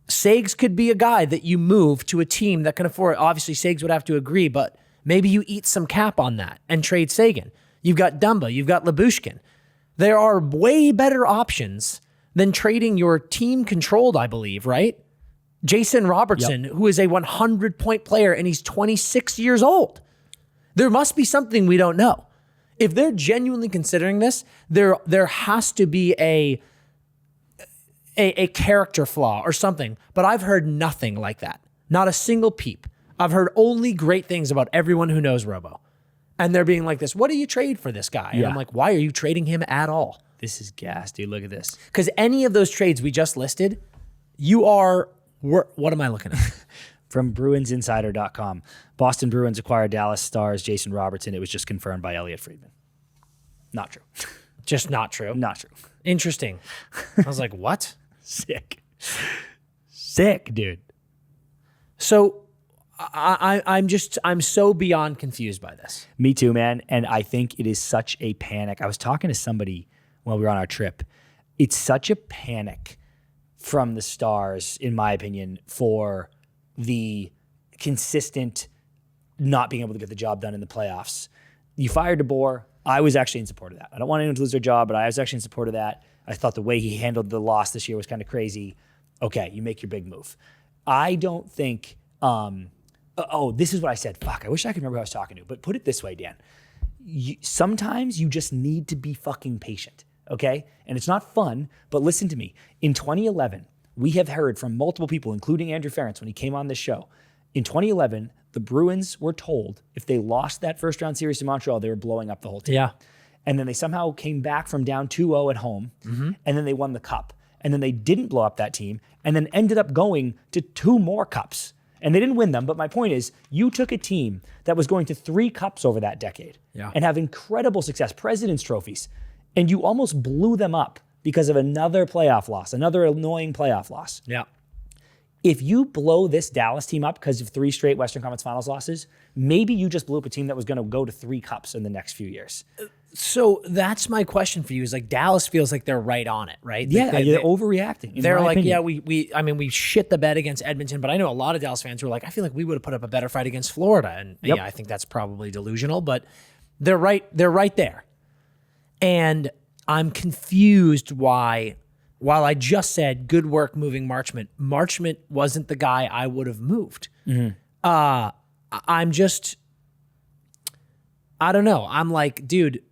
S2: Sags could be a guy that you move to a team that can afford. Obviously, Sags would have to agree, but maybe you eat some cap on that and trade Seguin. You've got Dumba, you've got Lyubushkin. There are way better options than trading your team controlled, I believe, right? Jason Robertson, who is a 100-point player, and he's 26 years old. There must be something we don't know. If they're genuinely considering this, there has to be a character flaw or something. But I've heard nothing like that. Not a single peep. I've heard only great things about everyone who knows Robo. And they're being like this, what do you trade for this guy? And I'm like, why are you trading him at all?
S1: This is gas, dude. Look at this.
S2: Because any of those trades we just listed, you are... What am I looking at?
S1: From BruinsInsider.com. Boston Bruins acquired Dallas Stars Jason Robertson. It was just confirmed by Elliot Friedman. Not true.
S2: Just not true.
S1: Not true.
S2: Interesting. I was like, what?
S1: Sick. Sick, dude.
S2: So I'm so beyond confused by this.
S1: Me too, man. And I think it is such a panic. I was talking to somebody while we were on our trip. It's such a panic from the Stars, in my opinion, for the consistent not being able to get the job done in the playoffs. You fired DeBoer. I was actually in support of that. I don't want anyone to lose their job, but I was actually in support of that. I thought the way he handled the loss this year was kind of crazy. Okay, you make your big move. I don't think, this is what I said. Fuck, I wish I could remember who I was talking to, but put it this way, Dan. Sometimes you just need to be fucking patient. Okay? And it's not fun, but listen to me. In 2011, we have heard from multiple people, including Andrew Ferentz when he came on this show. In 2011, the Bruins were told if they lost that first round series to Montreal, they were blowing up the whole team.
S2: Yeah.
S1: And then they somehow came back from down 2-0 at home, and then they won the cup. And then they didn't blow up that team, and then ended up going to 2 more cups. And they didn't win them, but my point is, you took a team that was going to 3 cups over that decade and have incredible success, President's trophies, and you almost blew them up because of another playoff loss, another annoying playoff loss.
S2: Yeah.
S1: If you blow this Dallas team up because of 3 straight Western Conference Finals losses, maybe you just blew up a team that was going to go to 3 cups in the next few years.
S2: So that's my question for you is like Dallas feels like they're right on it, right?
S1: Yeah, they're overreacting.
S2: They're like, opinion. we shit the bed against Edmonton, but I know a lot of Dallas fans who are like, I feel like we would have put up a better fight against Florida. And yeah, I think that's probably delusional, but they're right there. And I'm confused why, while I just said good work moving Marchment wasn't the guy I would have moved. I don't know. I'm like, dude,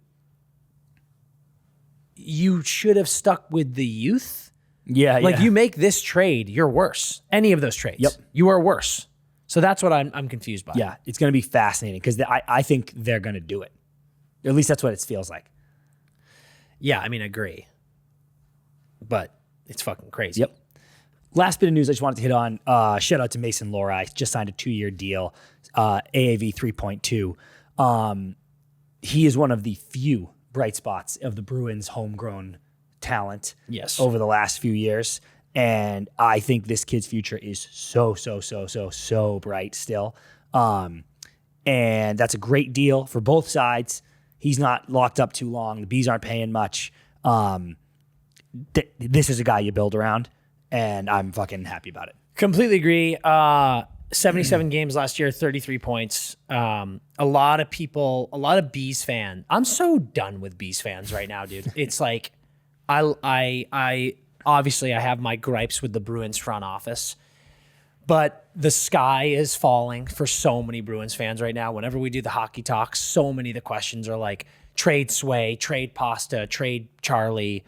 S2: you should have stuck with the youth.
S1: Yeah,
S2: Like you make this trade, you're worse. Any of those trades.
S1: Yep.
S2: You are worse. So that's what I'm confused by.
S1: Yeah, it's going to be fascinating because I think they're going to do it. At least that's what it feels like.
S2: Yeah, I mean, I agree. But it's fucking crazy.
S1: Yep. Last bit of news I just wanted to hit on. Shout out to Mason Lohrei. Just signed a 2-year deal, AAV 3.2. He is one of the few bright spots of the Bruins' homegrown talent over the last few years. And I think this kid's future is so bright still. And that's a great deal for both sides. He's not locked up too long. The Bees aren't paying much. This is a guy you build around, and I'm fucking happy about it.
S2: Completely agree. 77 games last year, 33 points. A lot of Bees fan. I'm so done with Bees fans right now, dude. It's like, I obviously I have my gripes with the Bruins front office, but the sky is falling for so many Bruins fans right now. Whenever we do the hockey talk, so many of the questions are like trade Sway, trade Pasta, trade Charlie.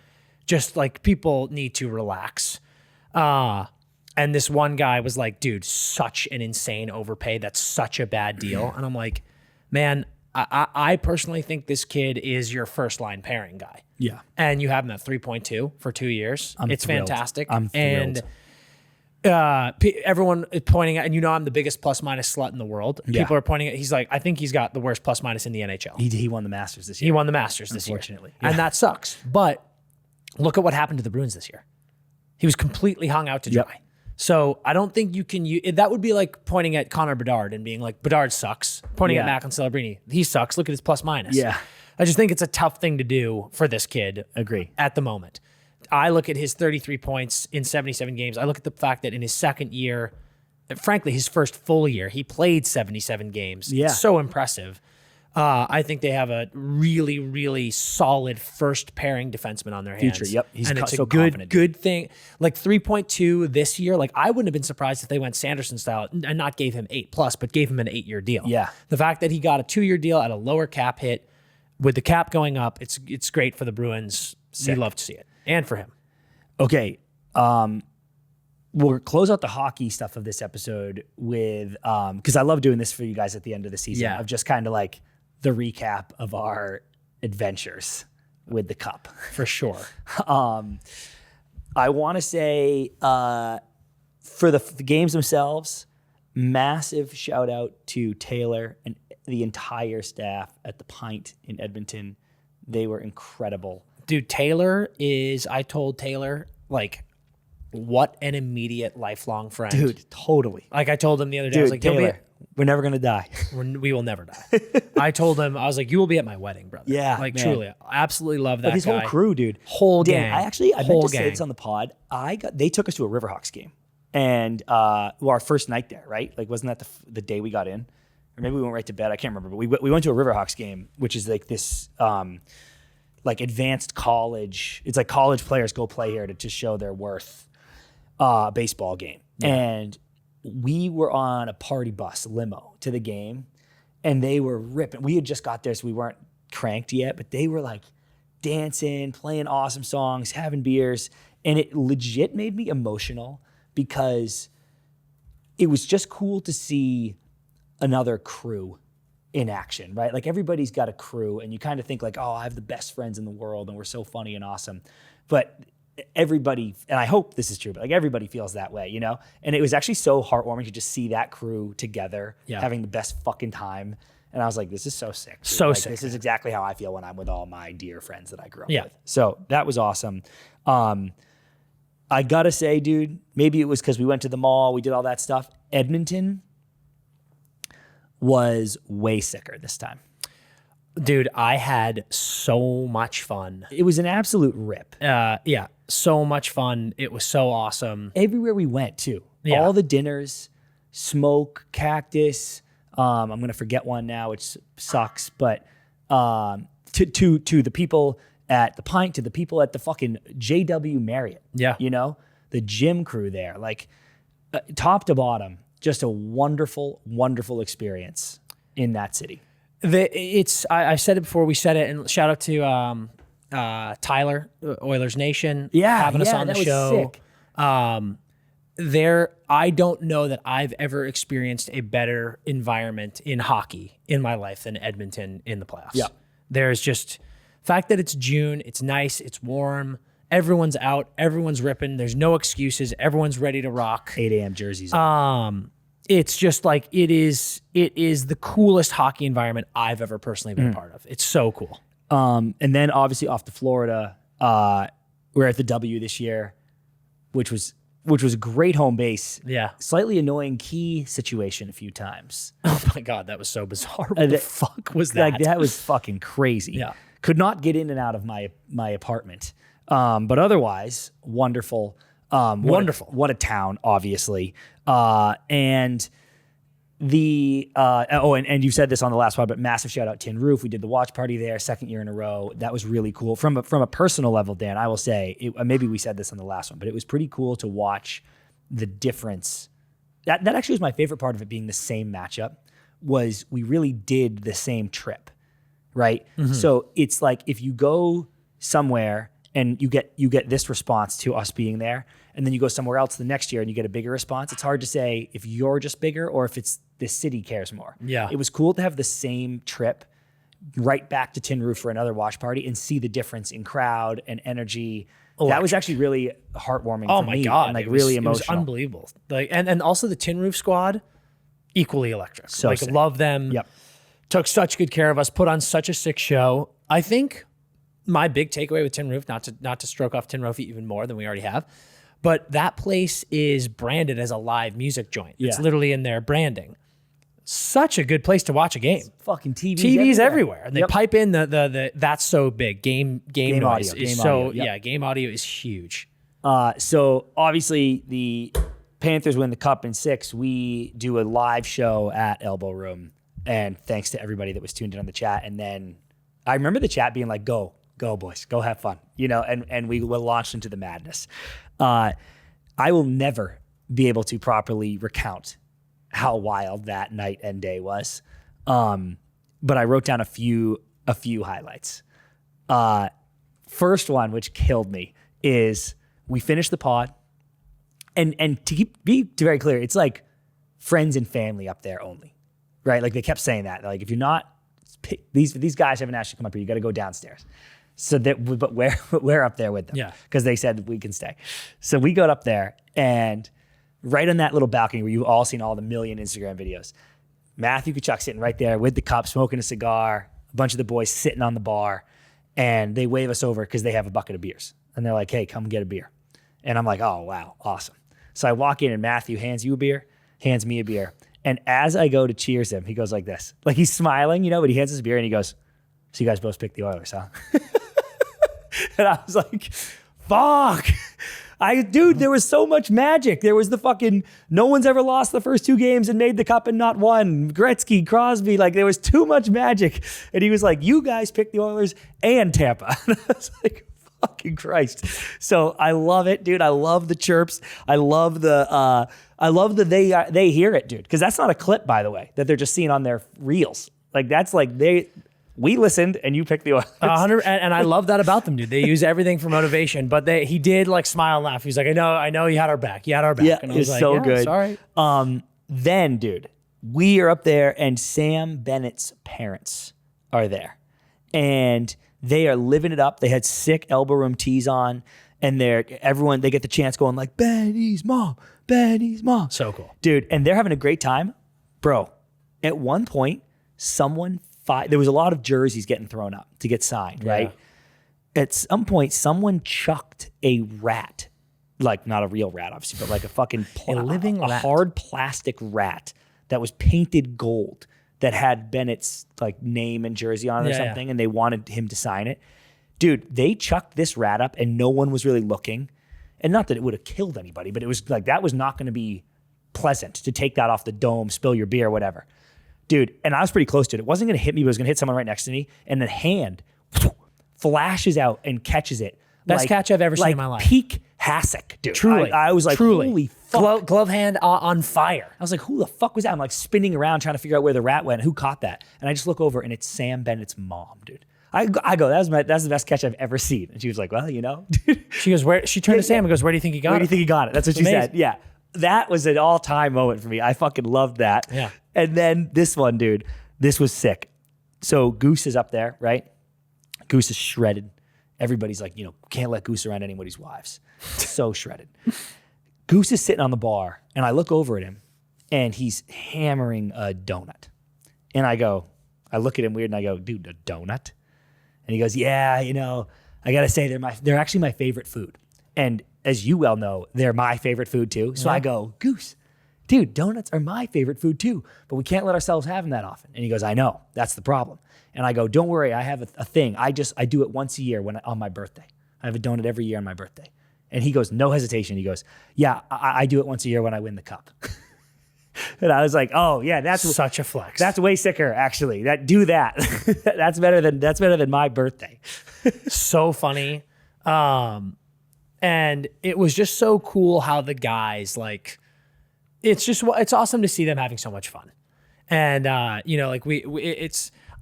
S2: Just like people need to relax. And this one guy was like, dude, such an insane overpay. That's such a bad deal. And I'm like, man, I personally think this kid is your first line pairing guy.
S1: Yeah.
S2: And you have him at 3.2 for 2 years. It's thrilled. Fantastic.
S1: I'm thrilled.
S2: And everyone is pointing out, and I'm the biggest plus minus slut in the world.
S1: Yeah.
S2: People are pointing at, he's like, I think he's got the worst plus minus in the NHL.
S1: He won the Masters this year.
S2: He won the Masters this year.
S1: Unfortunately.
S2: And that sucks. But look at what happened to the Bruins this year. He was completely hung out to dry.
S1: Yep.
S2: So I don't think you can that would be like pointing at Connor Bedard and being like, Bedard sucks. Pointing at Macklin Celebrini, he sucks. Look at his plus minus.
S1: Yeah.
S2: I just think it's a tough thing to do for this kid.
S1: Agree.
S2: At the moment. I look at his 33 points in 77 games. I look at the fact that in his second year, frankly, his first full year, he played 77 games.
S1: Yeah.
S2: It's so impressive. I think they have a really, really solid first pairing defenseman on their hands.
S1: Future, yep. He's
S2: and it's
S1: so
S2: a
S1: confident.
S2: good thing. Like 3.2 this year, like I wouldn't have been surprised if they went Sanderson style and not gave him 8+, but gave him an 8-year deal.
S1: Yeah.
S2: The fact that he got a 2-year deal at a lower cap hit with the cap going up, it's great for the Bruins.
S1: Sick.
S2: We love to see it. And for him.
S1: Okay. We'll close out the hockey stuff of this episode with, because I love doing this for you guys at the end of the season, of just kind of like the recap of our adventures with the cup.
S2: For sure.
S1: I want to say for the games themselves, massive shout out to Taylor and the entire staff at the Pint in Edmonton. They were incredible.
S2: Dude, I told Taylor, like, what an immediate lifelong friend.
S1: Dude, totally.
S2: Like I told him the other day, I was like,
S1: Taylor, we're never going to die.
S2: We will never die. I told him, I was like, you will be at my wedding, brother.
S1: Yeah,
S2: like
S1: man.
S2: Truly. I absolutely love that
S1: But his
S2: guy.
S1: whole crew, dude.
S2: Whole gang.
S1: I meant to say this on the pod. They took us to a Riverhawks game. And our first night there, right? Like, wasn't that the day we got in? Or maybe we went right to bed. I can't remember. But we went to a Riverhawks game, which is like this like advanced college. It's like college players go play here to just show their worth baseball game. Yeah. And we were on a party bus limo to the game, and they were ripping. We had just got there, so we weren't cranked yet, but they were like dancing, playing awesome songs, having beers, and it legit made me emotional because it was just cool to see another crew in action, right? Like everybody's got a crew, and you kind of think like, oh, I have the best friends in the world, and we're so funny and awesome. But everybody, and I hope this is true, but like everybody feels that way, you know? And it was actually so heartwarming to just see that crew together, having the best fucking time. And I was like, this is so sick. Dude.
S2: So
S1: like,
S2: sick.
S1: This is exactly how I feel when I'm with all my dear friends that I grew up with. So that was awesome. I gotta say, dude, maybe it was because we went to the mall, we did all that stuff. Edmonton was way sicker this time.
S2: Dude, I had so much fun.
S1: It was an absolute rip.
S2: Yeah, so much fun. It was so awesome.
S1: Everywhere we went, too.
S2: Yeah.
S1: All the dinners, Smoke, Cactus. I'm going to forget one now, which sucks. But to the people at the Pint, to the people at the fucking JW Marriott.
S2: Yeah.
S1: You know? The gym crew there. Like, top to bottom, just a wonderful, wonderful experience in that city.
S2: I said it before we said it, and shout out to Tyler, Oilers Nation, having us on the show.
S1: Sick.
S2: I don't know that I've ever experienced a better environment in hockey in my life than Edmonton in the playoffs.
S1: Yeah.
S2: There's just fact that it's June, it's nice, it's warm, everyone's out, everyone's ripping, there's no excuses, everyone's ready to rock.
S1: 8 a.m. jerseys.
S2: It's just like it is the coolest hockey environment I've ever personally been a part of. It's so cool.
S1: And then obviously off to Florida, we're at the W this year, which was a great home base.
S2: Yeah.
S1: Slightly annoying key situation a few times.
S2: Oh my God, that was so bizarre. What the fuck was that?
S1: Like that was fucking crazy.
S2: Yeah.
S1: Could not get in and out of my apartment. But otherwise, wonderful.
S2: Wonderful.
S1: What a town, obviously. And the and you said this on the last pod, but massive shout out Tin Roof. We did the watch party there, second year in a row. That was really cool. From a personal level, Dan, I will say, maybe we said this on the last one, but it was pretty cool to watch the difference. That actually was my favorite part of it being the same matchup, was we really did the same trip, right?
S2: Mm-hmm.
S1: So it's like if you go somewhere and you get this response to us being there, and then you go somewhere else the next year and you get a bigger response, it's hard to say if you're just bigger or if it's the city cares more.
S2: Yeah.
S1: It was cool to have the same trip right back to Tin Roof for another watch party and see the difference in crowd and energy. That was actually really heartwarming for me.
S2: Oh my God.
S1: And like
S2: It
S1: really emotional.
S2: was unbelievable. Like, and also the Tin Roof squad, equally electric.
S1: So
S2: like
S1: sick.
S2: love them.
S1: Yep.
S2: Took such good care of us, put on such a sick show. I think my big takeaway with Tin Roof, not to stroke off Tin Roof even more than we already have, but that place is branded as a live music joint. It's
S1: Yeah.
S2: literally in their branding. Such a good place to watch a game.
S1: Fucking
S2: TVs everywhere. And they
S1: Yep.
S2: pipe in the that's so big. Game noise
S1: audio,
S2: is
S1: game
S2: so
S1: audio, yep.
S2: yeah, game audio is huge.
S1: So obviously the Panthers win the cup in 6. We do a live show at Elbow Room, and thanks to everybody that was tuned in on the chat. And then I remember the chat being like, go boys, go have fun, and we will launch into the madness. I will never be able to properly recount how wild that night and day was. But I wrote down a few highlights. First one, which killed me, is we finished the pod, and to be very clear, it's like friends and family up there only, right? Like they kept saying that, like if you're not, these guys haven't actually come up here, you got to go downstairs. But we're up there with them,
S2: Yeah,
S1: because they said we can stay. So we got up there, and right on that little balcony where you've all seen all the million Instagram videos, Matthew Tkachuk sitting right there with the cup, smoking a cigar, a bunch of the boys sitting on the bar, and they wave us over because they have a bucket of beers. And they're like, hey, come get a beer. And I'm like, oh, wow, awesome. So I walk in and Matthew hands you a beer, hands me a beer. And as I go to cheers him, he goes like this. Like he's smiling, but he hands us a beer and he goes, so you guys both picked the Oilers, huh? And I was like, fuck. Dude, there was so much magic. There was the fucking, no one's ever lost the first 2 games and made the cup and not won. Gretzky, Crosby, like there was too much magic. And he was like, you guys picked the Oilers and Tampa. And I was like, fucking Christ. So I love it, dude. I love the chirps. I love the they hear it, dude. Because that's not a clip, by the way, that they're just seeing on their reels. Like that's like we listened and you picked the Oilers.
S2: 100, and I love that about them, dude. They use everything for motivation, but he did like smile and laugh. He was like, I know you had our back. You had our back.
S1: Yeah,
S2: and I was
S1: it's
S2: like,
S1: so
S2: yeah,
S1: good.
S2: Sorry.
S1: Then, dude, we are up there and Sam Bennett's parents are there. And they are living it up. They had sick Elbow Room tees on, and they get the chance going like, Benny's mom, Benny's mom.
S2: So cool.
S1: Dude, and they're having a great time. Bro, at one point, there was a lot of jerseys getting thrown up to get signed, right? At some point, someone chucked a rat, like not a real rat, obviously, but like a fucking
S2: living rat.
S1: hard plastic rat that was painted gold that had Bennett's like name and jersey on it or something, and they wanted him to sign it. Dude, they chucked this rat up, and no one was really looking. And not that it would have killed anybody, but it was like that was not going to be pleasant to take that off the dome, spill your beer, whatever. Dude, and I was pretty close to it. It wasn't going to hit me, but it was going to hit someone right next to me. And the hand flashes out and catches it.
S2: Best catch I've ever seen in my life.
S1: Peak Hasek, dude.
S2: Truly.
S1: I was like, holy fuck.
S2: Glove hand on fire.
S1: I was like, who the fuck was that? I'm like spinning around trying to figure out where the rat went. Who caught that? And I just look over and it's Sam Bennett's mom, dude. I go, that's the best catch I've ever seen. And she was like, well, dude.
S2: She goes, where? She turned to Sam and goes, where do you think he got it?
S1: Where do you think he got it? That's what she said. Yeah. that was an all-time moment for me. I fucking loved that.
S2: Yeah.
S1: And then this one, dude, this was sick. So Goose is up there, right? Goose is shredded. Everybody's like, can't let Goose around anybody's wives. So shredded. Goose is sitting on the bar, and I look over at him, and he's hammering a donut. And I look at him weird, and I go, dude, a donut? And he goes, yeah, I gotta say they're actually my favorite food. And as you well know, they're my favorite food too. So I go, Goose, dude, donuts are my favorite food too, but we can't let ourselves have them that often. And he goes, I know, that's the problem. And I go, don't worry, I have a thing. I do it once a year on my birthday. I have a donut every year on my birthday. And he goes, no hesitation. He goes, yeah, I do it once a year when I win the cup. And I was like, oh yeah, that's
S2: such a flex.
S1: That's way sicker, actually. Do that. That's better than my birthday.
S2: So funny. And it was just so cool how the guys, like, it's awesome to see them having so much fun. And like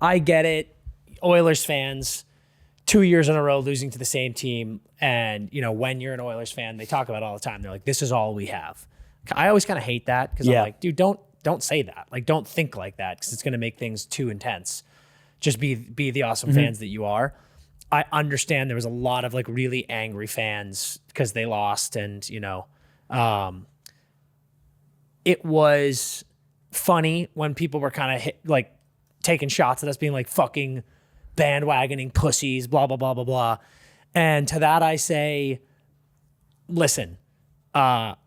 S2: I get it. Oilers fans, 2 years in a row losing to the same team, and when you're an Oilers fan, they talk about it all the time. They're like, this is all we have. I always kind of hate that because I'm like, dude, don't say that. Like, don't think like that because it's going to make things too intense. Just be the awesome fans that you are. I understand there was a lot of like really angry fans because they lost, and it was funny when people were kind of like taking shots at us, being like fucking bandwagoning pussies, blah blah blah blah blah. And to that I say, listen,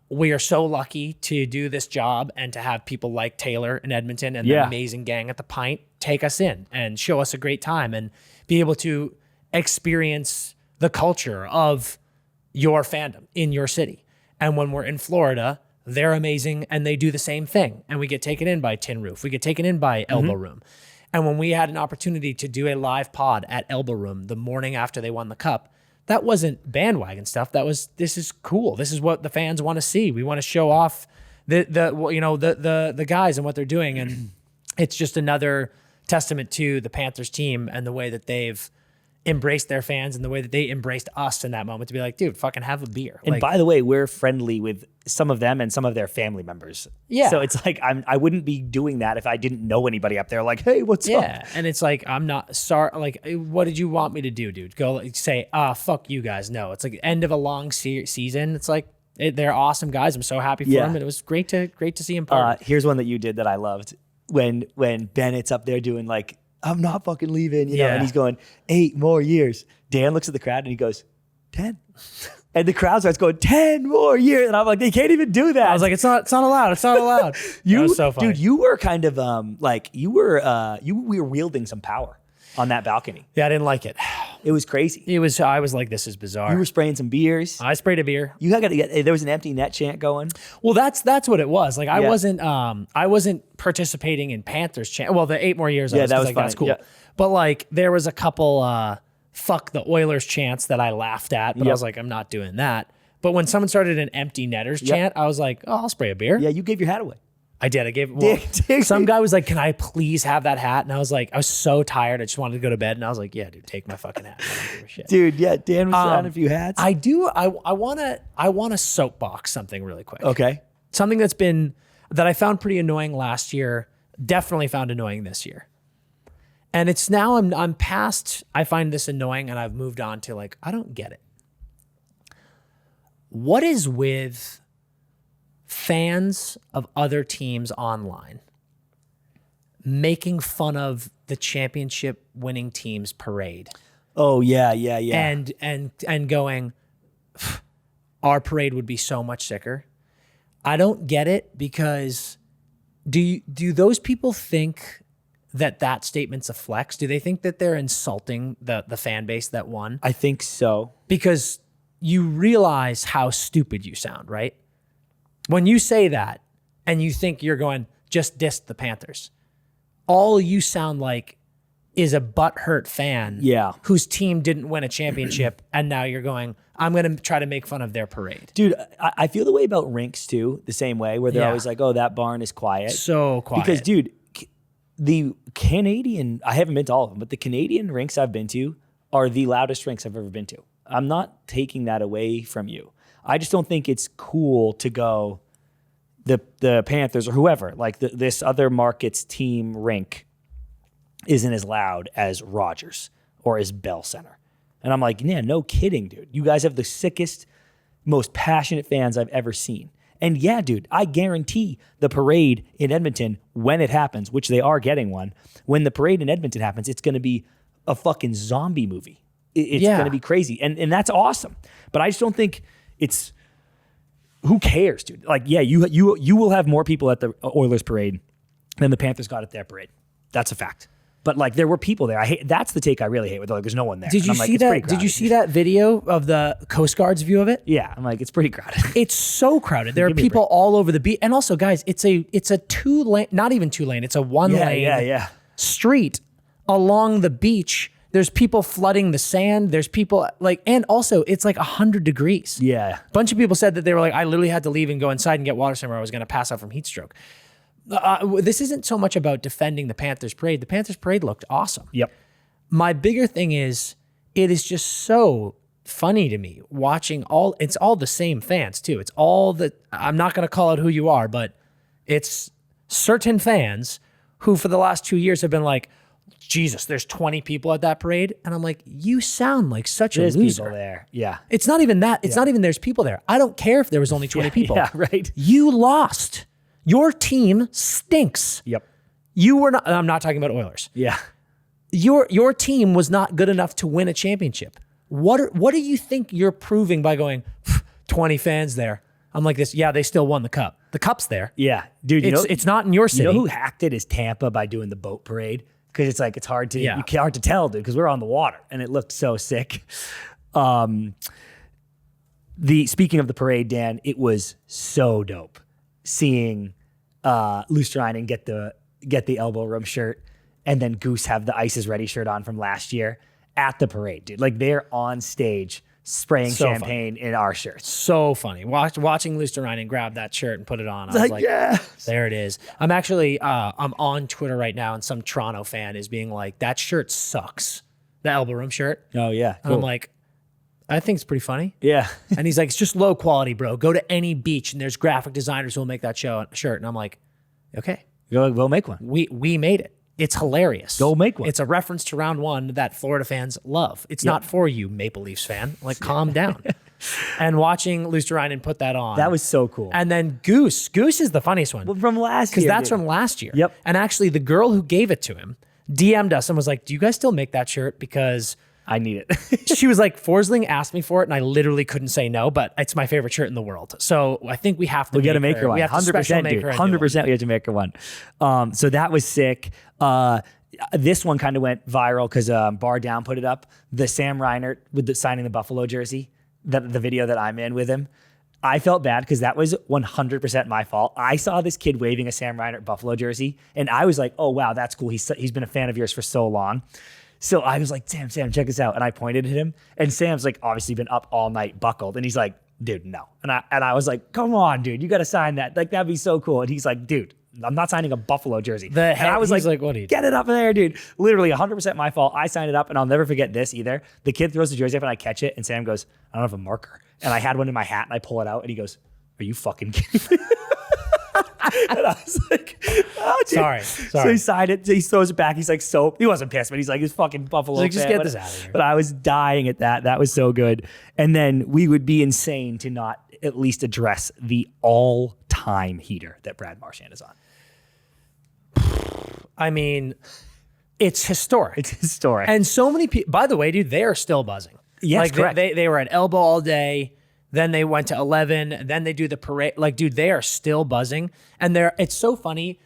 S2: we are so lucky to do this job and to have people like Taylor in Edmonton and the amazing gang at the Pint take us in and show us a great time and be able to experience the culture of your fandom in your city. And when we're in Florida, they're amazing and they do the same thing. And we get taken in by Tin Roof. We get taken in by Elbow Room. And when we had an opportunity to do a live pod at Elbow Room the morning after they won the cup, that wasn't bandwagon stuff. This is cool. This is what the fans want to see. We want to show off the guys and what they're doing. And it's just another testament to the Panthers team and the way that they've embraced their fans and the way that they embraced us in that moment to be like, dude, fucking have a beer.
S1: And by the way, we're friendly with some of them and some of their family members.
S2: Yeah.
S1: So it's like, I wouldn't be doing that if I didn't know anybody up there. Like, hey, what's up?
S2: Yeah. And it's like, I'm not sorry. Like, what did you want me to do, dude? Go say, fuck you guys. No, it's like end of a long season. It's like, they're awesome guys. I'm so happy for them. And it was great to see him part.
S1: Here's one that you did that I loved. When Bennett's up there doing like, I'm not fucking leaving, know, and he's going, 8 more years. Dan looks at the crowd and he goes, 10. And the crowd starts going, 10 more years. And I'm like, they can't even do that.
S2: I was like, it's not allowed. It's not allowed. That was so funny.
S1: Dude, you were kind of we were wielding some power on that balcony.
S2: Yeah, I didn't like it.
S1: It was crazy.
S2: I was like, this is bizarre.
S1: You were spraying some beers.
S2: I sprayed a beer.
S1: You got to get, there was an empty net chant going.
S2: Well, that's what it was. Like, I wasn't participating in Panthers chant. Well, the 8 more years.
S1: Yeah, that was
S2: like,
S1: funny.
S2: That's cool.
S1: Yeah.
S2: But like, there was a couple fuck the Oilers chants that I laughed at, but I was like, I'm not doing that. But when someone started an empty netters chant, I was like, oh, I'll spray a beer.
S1: Yeah, you gave your hat away.
S2: I did. I gave some guy was like, can I please have that hat? And I was like, I was so tired. I just wanted to go to bed. And I was like, yeah, dude, take my fucking hat. I don't give a shit.
S1: Dude, yeah, Dan was on a few hats.
S2: I do. I want to soapbox something really quick.
S1: Okay.
S2: Something that I found pretty annoying last year, definitely found annoying this year. And it's now I'm past, I find this annoying and I've moved on to like, I don't get it. What is with fans of other teams online making fun of the championship winning team's parade?
S1: Oh yeah.
S2: And going, our parade would be so much sicker. I don't get it because do those people think that statement's a flex? Do they think that they're insulting the fan base that won?
S1: I think so.
S2: Because you realize how stupid you sound, right? When you say that and you think you're going, just diss the Panthers, all you sound like is a butthurt fan whose team didn't win a championship, and now you're going, I'm going to try to make fun of their parade.
S1: Dude, I feel the way about rinks too, the same way, where they're always like, oh, that barn is quiet.
S2: So quiet.
S1: Because, dude, the Canadian, I haven't been to all of them, but the Canadian rinks I've been to are the loudest rinks I've ever been to. I'm not taking that away from you. I just don't think it's cool to go, the Panthers or whoever, like this other market's team rink isn't as loud as Rogers or as Bell Center. And I'm like, yeah, no kidding, dude. You guys have the sickest, most passionate fans I've ever seen. And yeah, dude, I guarantee the parade in Edmonton, when it happens, which they are getting one, when the parade in Edmonton happens, it's going to be a fucking zombie movie. It's going to be crazy. And that's awesome. But I just don't think it's, who cares, dude? Like, yeah, you will have more people at the Oilers parade than the Panthers got at their parade. That's a fact. But like, there were people there. That's the take I really hate with, like, there's no one there.
S2: Did you see that? Did you see that video of the Coast Guard's view of it?
S1: Yeah, I'm like, it's pretty crowded.
S2: It's so crowded. There are people all over the beach. And also, guys, it's a 2-lane, not even 2-lane. It's a 1-lane street along the beach. There's people flooding the sand. There's people like, and also it's like 100 degrees.
S1: Yeah.
S2: A bunch of people said that they were like, I literally had to leave and go inside and get water somewhere. I was going to pass out from heat stroke. This isn't so much about defending the Panthers parade. The Panthers parade looked awesome.
S1: Yep.
S2: My bigger thing is, it is just so funny to me watching it's all the same fans too. It's all I'm not going to call out who you are, but it's certain fans who for the last 2 years have been like, Jesus, there's 20 people at that parade. And I'm like, you sound like such a loser.
S1: There's people there. Yeah.
S2: It's not even that. It's not even there's people there. I don't care if there was only 20 people.
S1: Yeah, right.
S2: You lost. Your team stinks.
S1: Yep.
S2: You were not, I'm not talking about Oilers.
S1: Yeah.
S2: Your team was not good enough to win a championship. What do you think you're proving by going 20 fans there? I'm like this. Yeah, they still won the cup. The cup's there.
S1: Yeah. Dude,
S2: it's not in your city.
S1: You know who hacked it is Tampa by doing the boat parade? Because it's like, it's hard to hard to tell, dude, because we're on the water and it looked so sick. Speaking of the parade, Dan, it was so dope seeing Luosterainen get the elbow room shirt and then Goose have the Ice is Ready shirt on from last year at the parade, dude. Like, they're on stage spraying champagne in our shirts.
S2: So funny. Watching Luosterainen grab that shirt and put it on. I was like,
S1: yeah,
S2: there it is. I'm actually, I'm on Twitter right now and some Toronto fan is being like, that shirt sucks. The elbow room shirt.
S1: Oh, yeah.
S2: And I'm like, I think it's pretty funny.
S1: Yeah.
S2: And he's like, it's just low quality, bro. Go to any beach and there's graphic designers who will make that shirt. And I'm like, okay.
S1: We'll make one.
S2: We made it. It's hilarious.
S1: Go make one.
S2: It's a reference to round one that Florida fans love. It's not for you, Maple Leafs fan. Like, calm down. And watching Luosterainen put that on.
S1: That was so cool.
S2: And then Goose is the funniest one.
S1: Well, from last year.
S2: Because that's from last year.
S1: Yep.
S2: And actually, the girl who gave it to him DM'd us and was like, do you guys still make that shirt? Because
S1: I need it.
S2: she was like, Forsling asked me for it, and I literally couldn't say no, but it's my favorite shirt in the world. So I think we have to
S1: make her one.
S2: We have
S1: 100%, dude. 100% we have to make her one. So that was sick. This one kind of went viral because Bar Down put it up. The Sam Reinert with signing the Buffalo jersey, the video that I'm in with him. I felt bad because that was 100% my fault. I saw this kid waving a Sam Reinert Buffalo jersey, and I was like, oh, wow, that's cool. He's been a fan of yours for so long. So I was like, Sam, check this out. And I pointed at him, and Sam's like obviously been up all night buckled. And he's like, dude, no. And I was like, come on, dude, you got to sign that. Like, that'd be so cool. And he's like, dude, I'm not signing a Buffalo jersey. And I was like,
S2: what are you doing?
S1: Get it up there, dude. Literally 100% my fault. I signed it up, and I'll never forget this either. The kid throws the jersey up, and I catch it, and Sam goes, I don't have a marker. And I had one in my hat, and I pull it out, and he goes, are you fucking kidding me? And I was like, oh, dude.
S2: Sorry.
S1: So he signed it. He throws it back. He's like, he wasn't pissed, but he's like, it's fucking Buffalo.
S2: Like, just get this out of here.
S1: But I was dying at that. That was so good. And then we would be insane to not at least address the all-time heater that Brad Marchand is on.
S2: I mean, it's historic.
S1: It's historic.
S2: And so many people, by the way, dude, they are still buzzing.
S1: Yes,
S2: like,
S1: correct.
S2: They were at Elbow all day. Then they went to 11. Then they do the parade. Like, dude, they are still buzzing. And it's so funny.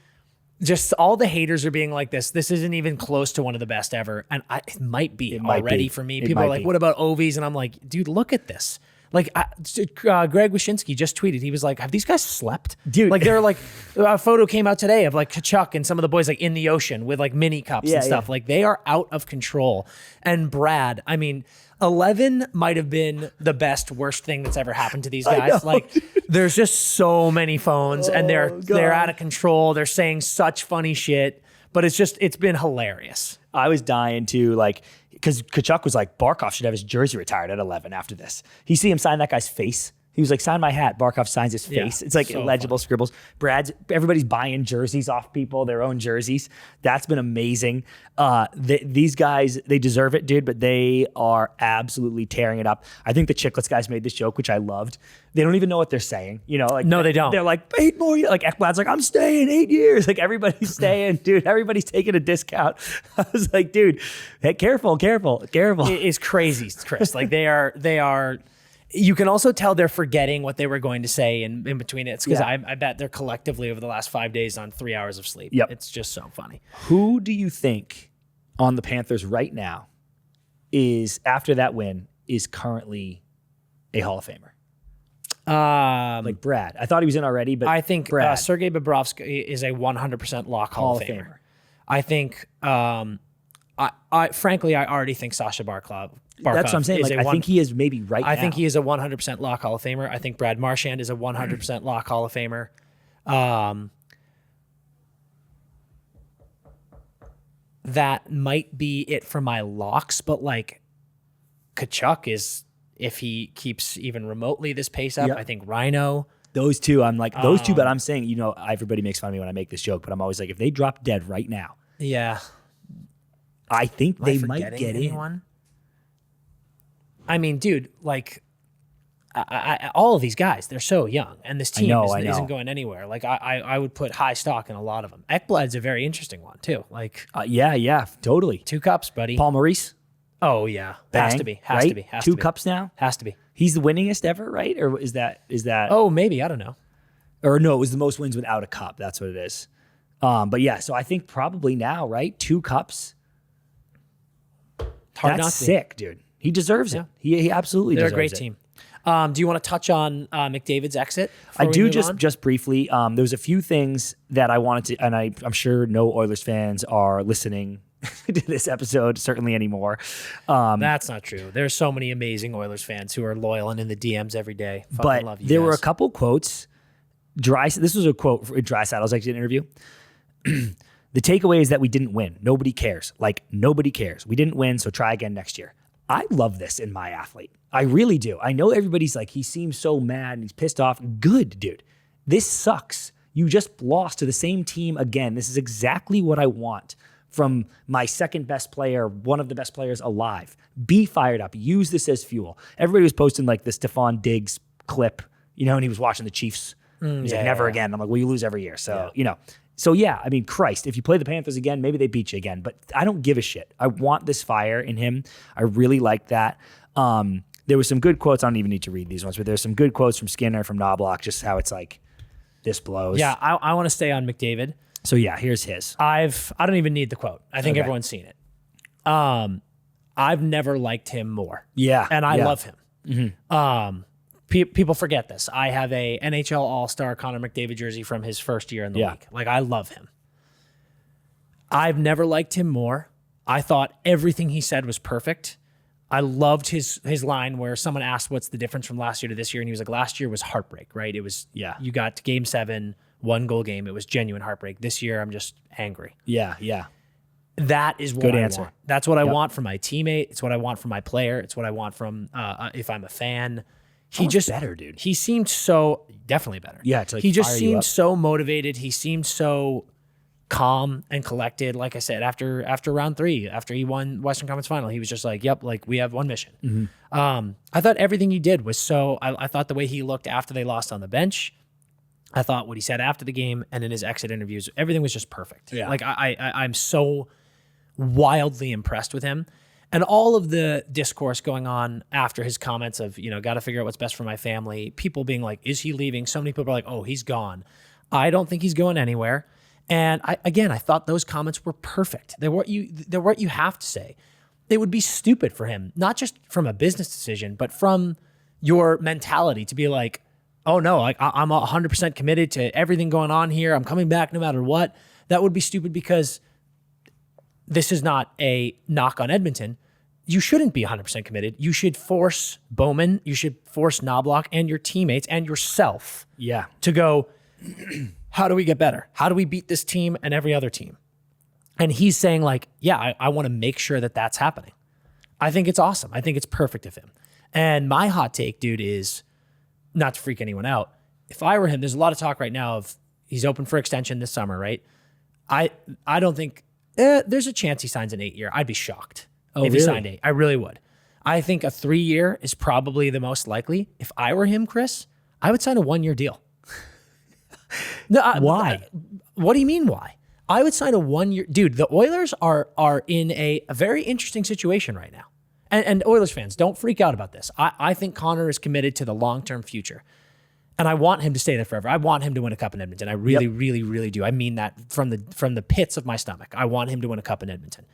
S2: Just all the haters are being like this. This isn't even close to one of the best ever. And it might be already for me. People are like, what about Ovies? And I'm like, dude, look at this. Like, Greg Wyshynski just tweeted. He was like, have these guys slept?
S1: Dude.
S2: Like, they're like, a photo came out today of like Kachuk and some of the boys like in the ocean with like mini cups and stuff. Like, they are out of control. And Brad, I mean, 11 might have been the best, worst thing that's ever happened to these guys. Like, there's just so many phones and they're out of control. They're saying such funny shit, but it's been hilarious.
S1: I was dying to, like, because Kachuk was like, Barkov should have his jersey retired at 11 after this. You see him sign that guy's face He was like, sign my hat. Barkov signs his face.
S2: Yeah,
S1: It's like
S2: so
S1: illegible scribbles. Everybody's buying jerseys off people, their own jerseys. That's been amazing. These guys, they deserve it, dude, but they are absolutely tearing it up. I think the Chicklets guys made this joke, which I loved. They don't even know what they're saying. You know, like,
S2: No, they don't.
S1: They're like, 8 more years. Like, Ekblad's like, I'm staying 8 years. Like, everybody's staying, dude. Everybody's taking a discount. I was like, dude, hey, careful.
S2: It is crazy, Chris. Like they are. You can also tell they're forgetting what they were going to say in between it. It's because I bet they're collectively over the last 5 days on 3 hours of sleep.
S1: Yep.
S2: It's just so funny.
S1: Who do you think on the Panthers right now is, after that win, is currently a Hall of Famer? Like Brad. I thought he was in already, but
S2: I think
S1: Brad.
S2: Sergei Bobrovsky is a 100% lock Hall of Famer. I think, frankly, I already think Sasha Barkov.
S1: That's what I'm saying. Like, I think he is maybe right now.
S2: I think he is a 100% lock Hall of Famer. I think Brad Marchand is a 100% lock Hall of Famer. That might be it for my locks, but like Kachuk is, if he keeps even remotely this pace up, I think Rhino.
S1: Those two, I'm like, those two, but I'm saying, you know, everybody makes fun of me when I make this joke, but I'm always like, if they drop dead right now,
S2: Yeah.
S1: I think
S2: Am
S1: they
S2: I
S1: might
S2: forgetting
S1: get
S2: anyone? I mean, dude, like, all of these guys, they're so young, and this team isn't going anywhere. Like, I would put high stock in a lot of them. Ekblad's a very interesting one, too. Like,
S1: in. Yeah, totally.
S2: 2 cups, buddy.
S1: Paul Maurice,
S2: Oh, yeah.
S1: bang,
S2: Has to be.
S1: right? 2 cups now.
S2: Has to be.
S1: He's the winningest ever, right? Or is that?
S2: Oh, maybe. I don't know.
S1: Or no, it was the most wins without a cup. That's what it is. But yeah, so I think probably now, right? 2 cups.
S2: Hard
S1: That's
S2: not to.
S1: sick, dude. He deserves it. He absolutely
S2: They're a
S1: deserves
S2: great
S1: it.
S2: team. Do you want to touch on McDavid's exit?
S1: I do,
S2: on?
S1: just briefly. There was a few things that I wanted to, and I'm sure no Oilers fans are listening to this episode, certainly anymore.
S2: That's not true. There's so many amazing Oilers fans who are loyal and in the DMs every day. Fucking
S1: But
S2: love you
S1: there were a
S2: guys.
S1: couple quotes. This was a quote for Draisaitl. Actually, an interview. The takeaway is that we didn't win. Nobody cares. Like, nobody cares. We didn't win, so try again next year. I love this in my athlete. I really do. I know everybody's like, he seems so mad and he's pissed off. Good, dude. This sucks. You just lost to the same team again. This is exactly what I want from my second best player, one of the best players alive. Be fired up. Use this as fuel. Everybody was posting like the Stephon Diggs clip, you know, and he was watching the Chiefs. He's like, never again. I'm like, well, you lose every year. So, you know. So, yeah, I mean, Christ, if you play the Panthers again, maybe they beat you again. But I don't give a shit. I want this fire in him. I really like that. There were some good quotes. I don't even need to read these ones, but there's some good quotes from Skinner, from Knobloch, just how it's like, this blows.
S2: Yeah, I want to stay on McDavid.
S1: So, yeah, here's his.
S2: I don't even need the quote. I think everyone's seen it. I've never liked him more.
S1: Yeah.
S2: And I
S1: yeah.
S2: love him. People forget this. I have a NHL All-Star Connor McDavid jersey from his first year in the league. Like, I love him. I've never liked him more. I thought everything he said was perfect. I loved his line where someone asked what's the difference from last year to this year, and he was like, last year was heartbreak, right? It was, you got to Game 7, 1-goal game. It was genuine heartbreak. This year, I'm just angry.
S1: Yeah.
S2: That is what
S1: Good
S2: I
S1: answer.
S2: want. That's what I want from my teammate. It's what I want from my player. It's what I want from if I'm a fan. He just
S1: better, dude.
S2: He seemed so definitely better.
S1: Yeah, to like
S2: he just
S1: fire you
S2: seemed
S1: up.
S2: so motivated. He seemed so calm and collected. Like I said, after round 3, after he won Western Conference Final, he was just like, "Yep, like we have one mission." I thought everything he did was so. I thought the way he looked after they lost on the bench. I thought what he said after the game and in his exit interviews, everything was just perfect.
S1: Yeah.
S2: Like I'm so wildly impressed with him. And all of the discourse going on after his comments of, got to figure out what's best for my family, people being like, is he leaving? So many people are like, oh, he's gone. I don't think he's going anywhere. And I thought those comments were perfect. They're what you have to say. It would be stupid for him, not just from a business decision, but from your mentality to be like, oh no, I'm 100% committed to everything going on here. I'm coming back no matter what. That would be stupid because this is not a knock on Edmonton. You shouldn't be 100% committed. You should force Bowman, you should force Knobloch and your teammates and yourself to go, how do we get better? How do we beat this team and every other team? And he's saying like, I want to make sure that that's happening. I think it's awesome. I think it's perfect of him. And my hot take, dude, is not to freak anyone out, if I were him, there's a lot of talk right now of he's open for extension this summer, right? I don't think there's a chance he signs an 8-year. I'd be shocked if he signed 8. I really would. I think a 3-year is probably the most likely. If I were him, Chris, I would sign a 1-year deal. No,
S1: Why?
S2: What do you mean why? I would sign a 1-year. Dude, the Oilers are in a very interesting situation right now. And Oilers fans, don't freak out about this. I think Connor is committed to the long-term future. And I want him to stay there forever. I want him to win a cup in Edmonton. I really, really, really do. I mean that from the pits of my stomach. I want him to win a cup in Edmonton.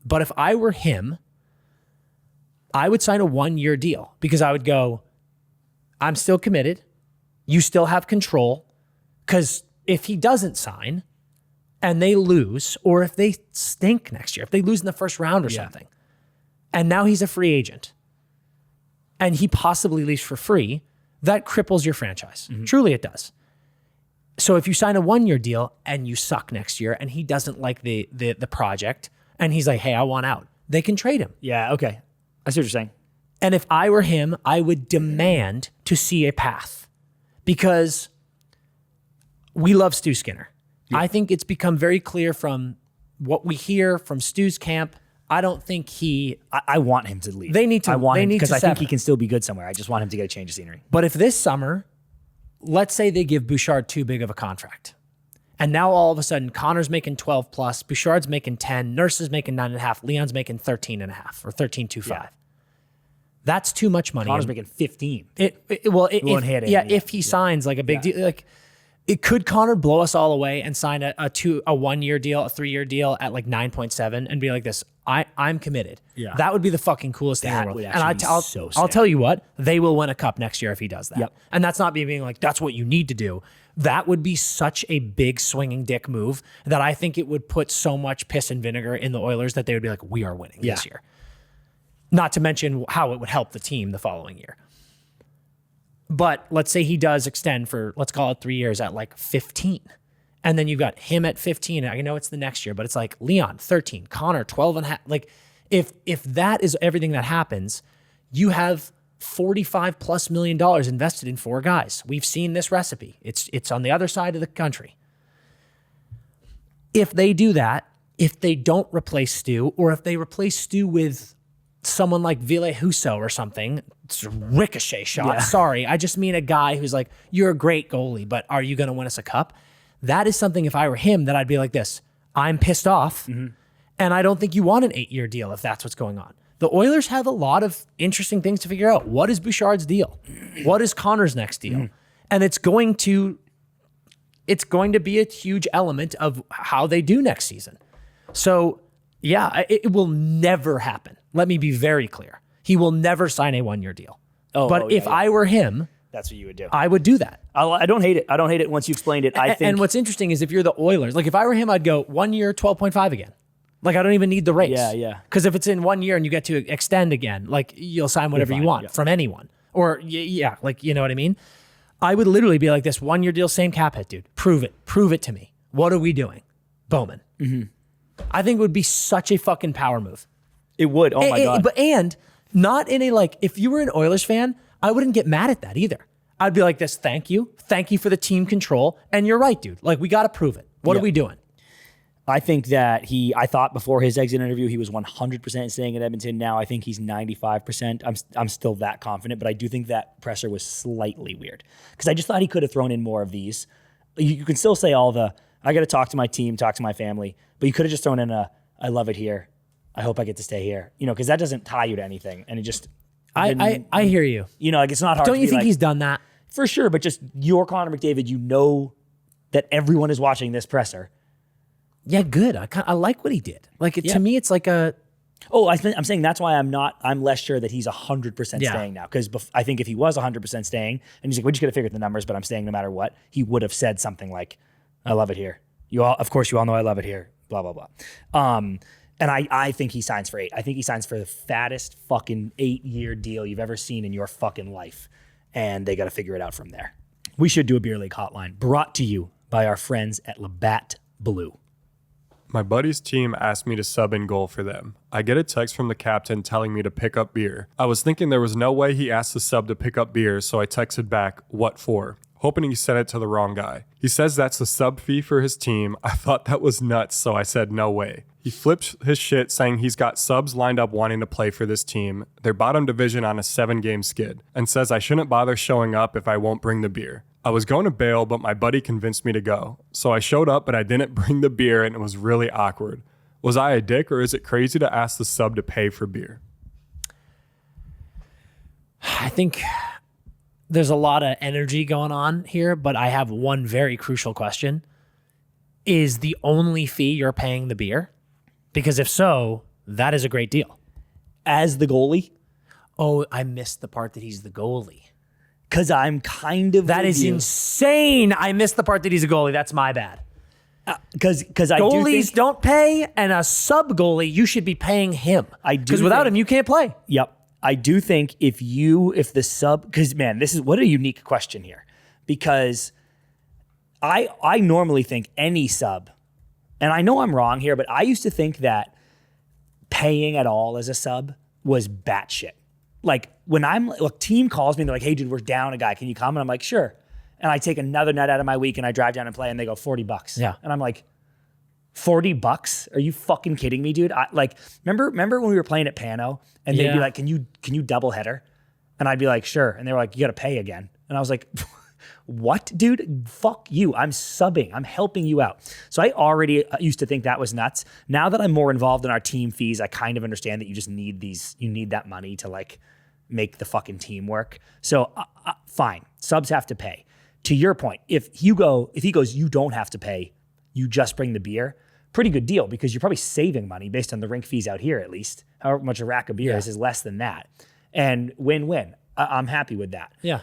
S2: But if I were him, I would sign a 1-year deal because I would go, I'm still committed. You still have control. Because if he doesn't sign and they lose, or if they stink next year, if they lose in the first round or something, and now he's a free agent and he possibly leaves for free, that cripples your franchise. Truly it does. So if you sign a 1-year deal and you suck next year and he doesn't like the project and he's like, hey, I want out, they can trade him.
S1: Yeah, okay. I see what you're saying.
S2: And if I were him, I would demand to see a path because we love Stu Skinner. Yeah. I think it's become very clear from what we hear from Stu's camp. I don't think
S1: I want him to leave.
S2: They need to.
S1: I want
S2: they
S1: him
S2: need
S1: because
S2: to
S1: I think
S2: sever.
S1: he can still be good somewhere. I just want him to get a change of scenery.
S2: But if this summer, let's say they give Bouchard too big of a contract, and now all of a sudden Connor's making 12 plus, Bouchard's making 10, Nurse is making 9.5, Leon's making 13.5 or 13.25. Yeah. That's too much money.
S1: Connor's making 15.
S2: If he signs like a big deal, like. Could Connor blow us all away and sign a 1-year deal, a 3-year deal at like 9.7 and be like this? I'm committed. Yeah, that would be the fucking coolest thing in the world. And I'll tell you what, they will win a cup next year if he does that. Yep. And that's not me being like that's what you need to do. That would be such a big swinging dick move that I think it would put so much piss and vinegar in the Oilers that they would be like, we are winning this year. Not to mention how it would help the team the following year. But let's say he does extend for, let's call it 3 years at like 15. And then you've got him at 15. I know it's the next year, but it's like Leon, 13, Connor, 12.5. Like if that is everything that happens, you have $45+ million invested in 4 guys. We've seen this recipe. It's on the other side of the country. If they do that, if they don't replace Stu, or if they replace Stu with someone like Ville Husso or something, it's a ricochet shot. Yeah. Sorry, I just mean a guy who's like, you're a great goalie, but are you going to win us a cup? That is something, if I were him, that I'd be like this. I'm pissed off, and I don't think you want an 8-year deal if that's what's going on. The Oilers have a lot of interesting things to figure out. What is Bouchard's deal? What is Connor's next deal? And it's going to be a huge element of how they do next season. So, yeah, it will never happen. Let me be very clear. He will never sign a 1-year deal. If I were him,
S1: that's what you would do.
S2: I would do that.
S1: I don't hate it. I don't hate it once you explained it.
S2: And what's interesting is if you're the Oilers, like if I were him, I'd go 1 year, 12.5 again. Like I don't even need the raise.
S1: Yeah.
S2: Because if it's in 1 year and you get to extend again, like you'll sign whatever you want from anyone. Or like you know what I mean? I would literally be like this 1-year deal, same cap hit, dude. Prove it to me. What are we doing? Bowman. I think it would be such a fucking power move.
S1: It would. Oh my God.
S2: And not in a like, if you were an Oilers fan, I wouldn't get mad at that either. I'd be like this, thank you for the team control. And you're right, dude. Like we got to prove it. What are we doing?
S1: I think that I thought before his exit interview, he was 100% staying at Edmonton. Now I think he's 95%. I'm still that confident, but I do think that presser was slightly weird because I just thought he could have thrown in more of these. You can still say all the, I got to talk to my team, talk to my family, but you could have just thrown in I love it here. I hope I get to stay here, because that doesn't tie you to anything. And it just,
S2: I hear you.
S1: Like it's not hard.
S2: Don't you think he's done that?
S1: For sure, but just you're Connor McDavid, that everyone is watching this presser.
S2: Yeah, good. I like what he did. Like to me, it's like a.
S1: Oh, I'm saying that's why I'm less sure that he's 100% staying now. Because I think if he was 100% staying, and he's like, we just got to figure out the numbers, but I'm staying no matter what, he would have said something like, I love it here. Of course, you all know I love it here. Blah, blah, blah. And I think he signs for 8. I think he signs for the fattest fucking 8-year deal you've ever seen in your fucking life. And they got to figure it out from there. We should do a beer league hotline brought to you by our friends at Labatt Blue.
S3: My buddy's team asked me to sub in goal for them. I get a text from the captain telling me to pick up beer. I was thinking there was no way he asked the sub to pick up beer, so I texted back, "What for?" hoping he sent it to the wrong guy. He says that's the sub fee for his team. I thought that was nuts, so I said no way. He flips his shit saying he's got subs lined up wanting to play for this team, their bottom division on a 7-game skid, and says I shouldn't bother showing up if I won't bring the beer. I was going to bail, but my buddy convinced me to go. So I showed up, but I didn't bring the beer, and it was really awkward. Was I a dick, or is it crazy to ask the sub to pay for beer?
S2: I think there's a lot of energy going on here, but I have one very crucial question. Is the only fee you're paying the beer? Because if so, that is a great deal.
S1: As the goalie?
S2: Oh, I missed the part that he's the goalie.
S1: Because I'm kind of...
S2: That is insane. I missed the part that he's a goalie. That's my bad.
S1: Because
S2: goalies don't pay, and a sub goalie, you should be paying him.
S1: I do.
S2: Because without him, you can't play.
S1: Yep. I do think if the sub, because man, this is what a unique question here, because I normally think any sub, and I know I'm wrong here, but I used to think that paying at all as a sub was batshit. Like when a team calls me and they're like, "Hey dude, we're down a guy, can you come?" And I'm like, "Sure." And I take another net out of my week and I drive down and play and they go $40.
S2: Yeah.
S1: And I'm like, $40? Are you fucking kidding me, dude? Remember when we were playing at Pano and they'd be like, can you double header? And I'd be like, sure. And they were like, you got to pay again. And I was like, what, dude? Fuck you. I'm subbing. I'm helping you out. So I already used to think that was nuts. Now that I'm more involved in our team fees, I kind of understand that you just need you need that money to like make the fucking team work. So fine. Subs have to pay. To your point, if he goes, you don't have to pay, you just bring the beer, pretty good deal because you're probably saving money based on the rink fees out here at least. However much a rack of beer is less than that. And win-win. I'm happy with that.
S2: Yeah.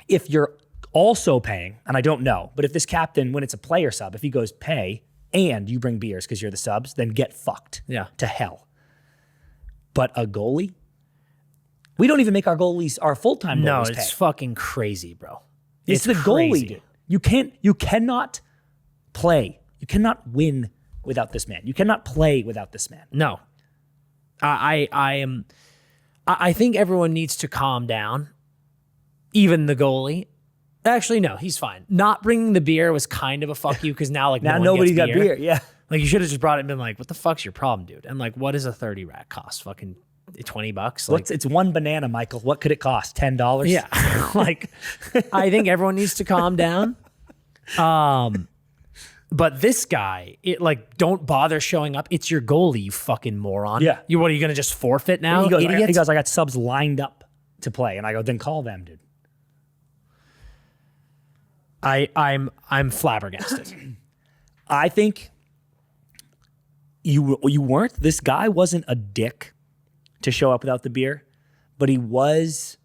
S1: If you're also paying, and I don't know, but if this captain, when it's a player sub, if he goes pay and you bring beers because you're the subs, then get fucked to hell. But a goalie? We don't even make our goalies, our full-time goalies
S2: No,
S1: pay.
S2: it's fucking crazy, bro.
S1: It's the
S2: crazy.
S1: goalie, dude. You cannot play. You cannot win without this man. You cannot play without this man.
S2: No. I think everyone needs to calm down. Even the goalie. Actually, no, he's fine. Not bringing the beer was kind of a fuck you because now
S1: now nobody's got beer. Yeah.
S2: Like you should have just brought it and been like, what the fuck's your problem, dude? And like, what does a 30 rack cost? Fucking $20? Like,
S1: It's one banana, Michael. What could it cost? $10?
S2: yeah. Like, I think everyone needs to calm down. But this guy, don't bother showing up. It's your goalie, you fucking moron.
S1: Yeah.
S2: What are you gonna just forfeit now?
S1: He goes,
S2: idiots?
S1: I got subs lined up to play. And I go, then call them, dude.
S2: I'm flabbergasted.
S1: I think you weren't. This guy wasn't a dick to show up without the beer, but he was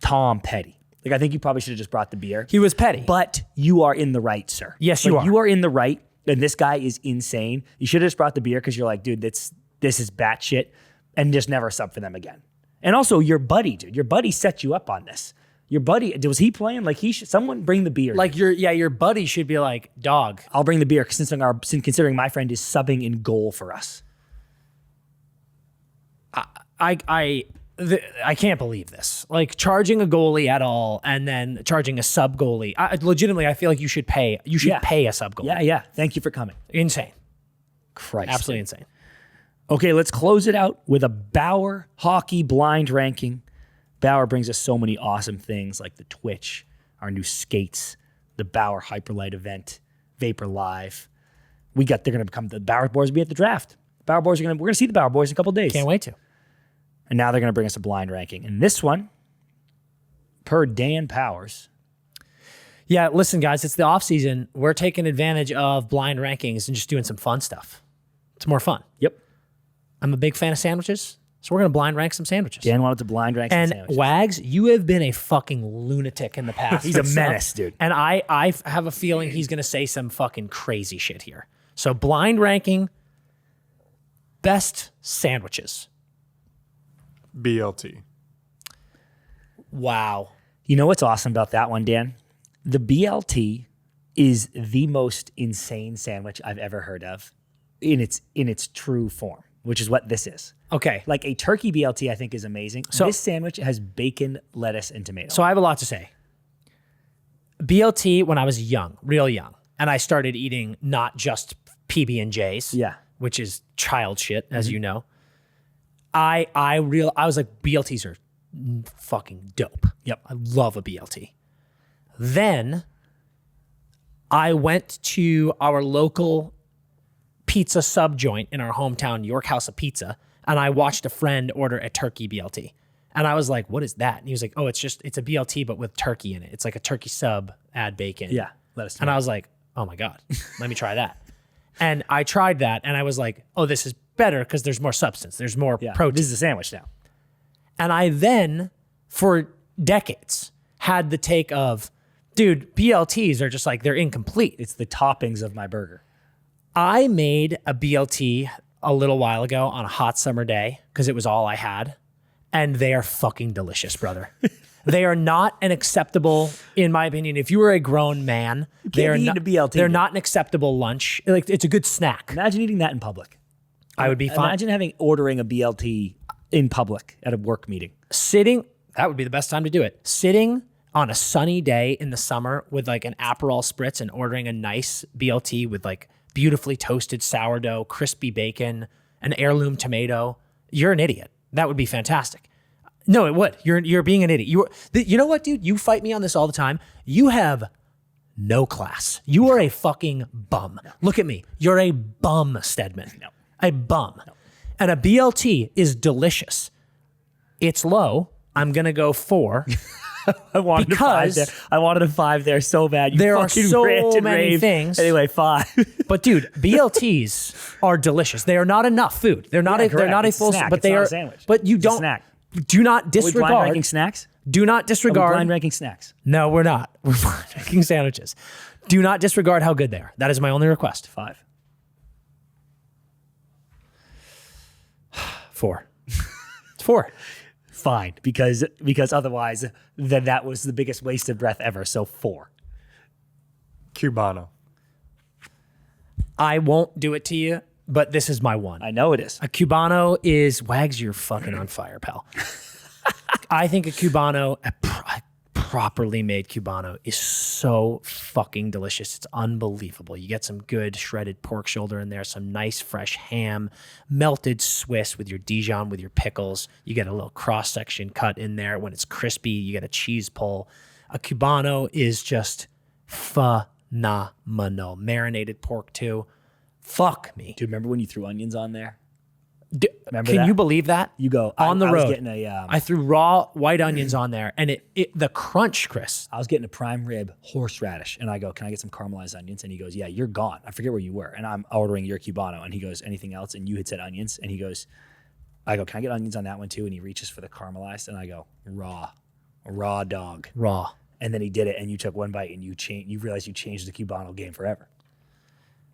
S1: Tom Petty. Like I think you probably should have just brought the beer.
S2: He was petty.
S1: But you are in the right, sir.
S2: Yes, you are.
S1: You are in the right, and this guy is insane. You should have just brought the beer because you're like, dude, this is batshit, and just never sub for them again. And also, your buddy, dude, your buddy set you up on this. Your buddy, was he playing? Like someone bring the beer.
S2: Like your buddy should be like, dog.
S1: I'll bring the beer considering my friend is subbing in goal for us.
S2: I can't believe this. Like charging a goalie at all and then charging a sub goalie. Legitimately, I feel like you should pay. You should pay a sub goalie.
S1: Yeah. Thank you for coming.
S2: Insane.
S1: Christ.
S2: Absolutely insane.
S1: Okay, let's close it out with a Bauer hockey blind ranking. Bauer brings us so many awesome things like the Twitch, our new skates, the Bauer Hyperlight event, Vapor Live. They're going to become the Bauer boys will be at the draft. We're going to see the Bauer boys in a couple of days.
S2: Can't wait to.
S1: And now they're going to bring us a blind ranking. And this one, per Dan Powers.
S2: Yeah, listen, guys, it's the off season. We're taking advantage of blind rankings and just doing some fun stuff. It's more fun.
S1: Yep.
S2: I'm a big fan of sandwiches, so we're going to blind rank some sandwiches.
S1: Dan wanted to blind rank some sandwiches.
S2: And Wags, you have been a fucking lunatic in the past.
S1: He's a menace, dude.
S2: And I have a feeling he's going to say some fucking crazy shit here. So blind ranking best sandwiches.
S3: BLT.
S2: Wow.
S1: You know what's awesome about that one, Dan? The BLT is the most insane sandwich I've ever heard of in its true form, which is what this is.
S2: Okay.
S1: Like a turkey BLT, I think is amazing.
S2: So
S1: this sandwich has bacon, lettuce, and tomato.
S2: So I have a lot to say. BLT when I was young, real young, and I started eating not just PB&Js, which is child shit, as you know. I was like, BLTs are fucking dope.
S1: Yep.
S2: I love a BLT. Then I went to our local pizza sub joint in our hometown, York House of Pizza, and I watched a friend order a turkey BLT. And I was like, what is that? And he was like, oh, it's a BLT, but with turkey in it. It's like a turkey sub, add bacon.
S1: Yeah. Lettuce.
S2: And I was like, oh my God, let me try that. And I tried that and I was like, oh, this is better because there's more substance. There's more protein.
S1: This is a sandwich now.
S2: And I then, for decades, had the take of, dude, BLTs are just like, they're incomplete.
S1: It's the toppings of my burger.
S2: I made a BLT a little while ago on a hot summer day because it was all I had. And they are fucking delicious, brother. They are not an acceptable, in my opinion, if you were a grown man, they're not an acceptable lunch. Like, it's a good snack.
S1: Imagine eating that in public.
S2: I would be fine.
S1: Imagine ordering a BLT in public at a work meeting.
S2: That would be the best time to do it. Sitting on a sunny day in the summer with like an Aperol spritz and ordering a nice BLT with like beautifully toasted sourdough, crispy bacon, an heirloom tomato. You're an idiot. That would be fantastic. No, it would. You're being an idiot. You know what, dude? You fight me on this all the time. You have no class. You are a fucking bum. No. Look at me. You're a bum, Stedman. No. A bum. No. And a BLT is delicious. It's low. I'm going to go 4.
S1: I wanted a 5 there so bad.
S2: There are so many things.
S1: Anyway, 5.
S2: But dude, BLTs are delicious. They are not enough food. They're not a full
S1: snack.
S2: But they are a sandwich. But you don't
S1: snack.
S2: Do not disregard.
S1: Are we blind ranking snacks?
S2: Do not disregard.
S1: Are we blind ranking snacks?
S2: No, we're not. We're blind ranking sandwiches. Do not disregard how good they are. That is my only request.
S1: 5.
S2: 4. It's 4.
S1: Fine, because otherwise, then that was the biggest waste of breath ever. So 4.
S3: Cubano.
S2: I won't do it to you, but this is my one.
S1: I know it is.
S2: A Cubano is, Wags, you're fucking on fire, pal. I think a Cubano, a properly made Cubano is so fucking delicious. It's unbelievable. You get some good shredded pork shoulder in there, some nice fresh ham, melted Swiss with your Dijon, with your pickles. You get a little cross-section cut in there. When it's crispy, you get a cheese pull. A Cubano is just phenomenal. Marinated pork too. Fuck me.
S1: Do you remember when you threw onions on there?
S2: Remember that? You believe that?
S1: You go
S2: on the road.
S1: I was getting
S2: I threw raw white onions on there, and the crunch, Chris.
S1: I was getting a prime rib horseradish, and I go, "Can I get some caramelized onions?" And he goes, "Yeah, you're gone. I forget where you were." And I'm ordering your Cubano, and he goes, "Anything else?" And you had said onions, and he goes, "I go, can I get onions on that one too?" And he reaches for the caramelized, and I go, raw dog,
S2: raw.
S1: And then he did it, and you took one bite, and you realized you changed the Cubano game forever.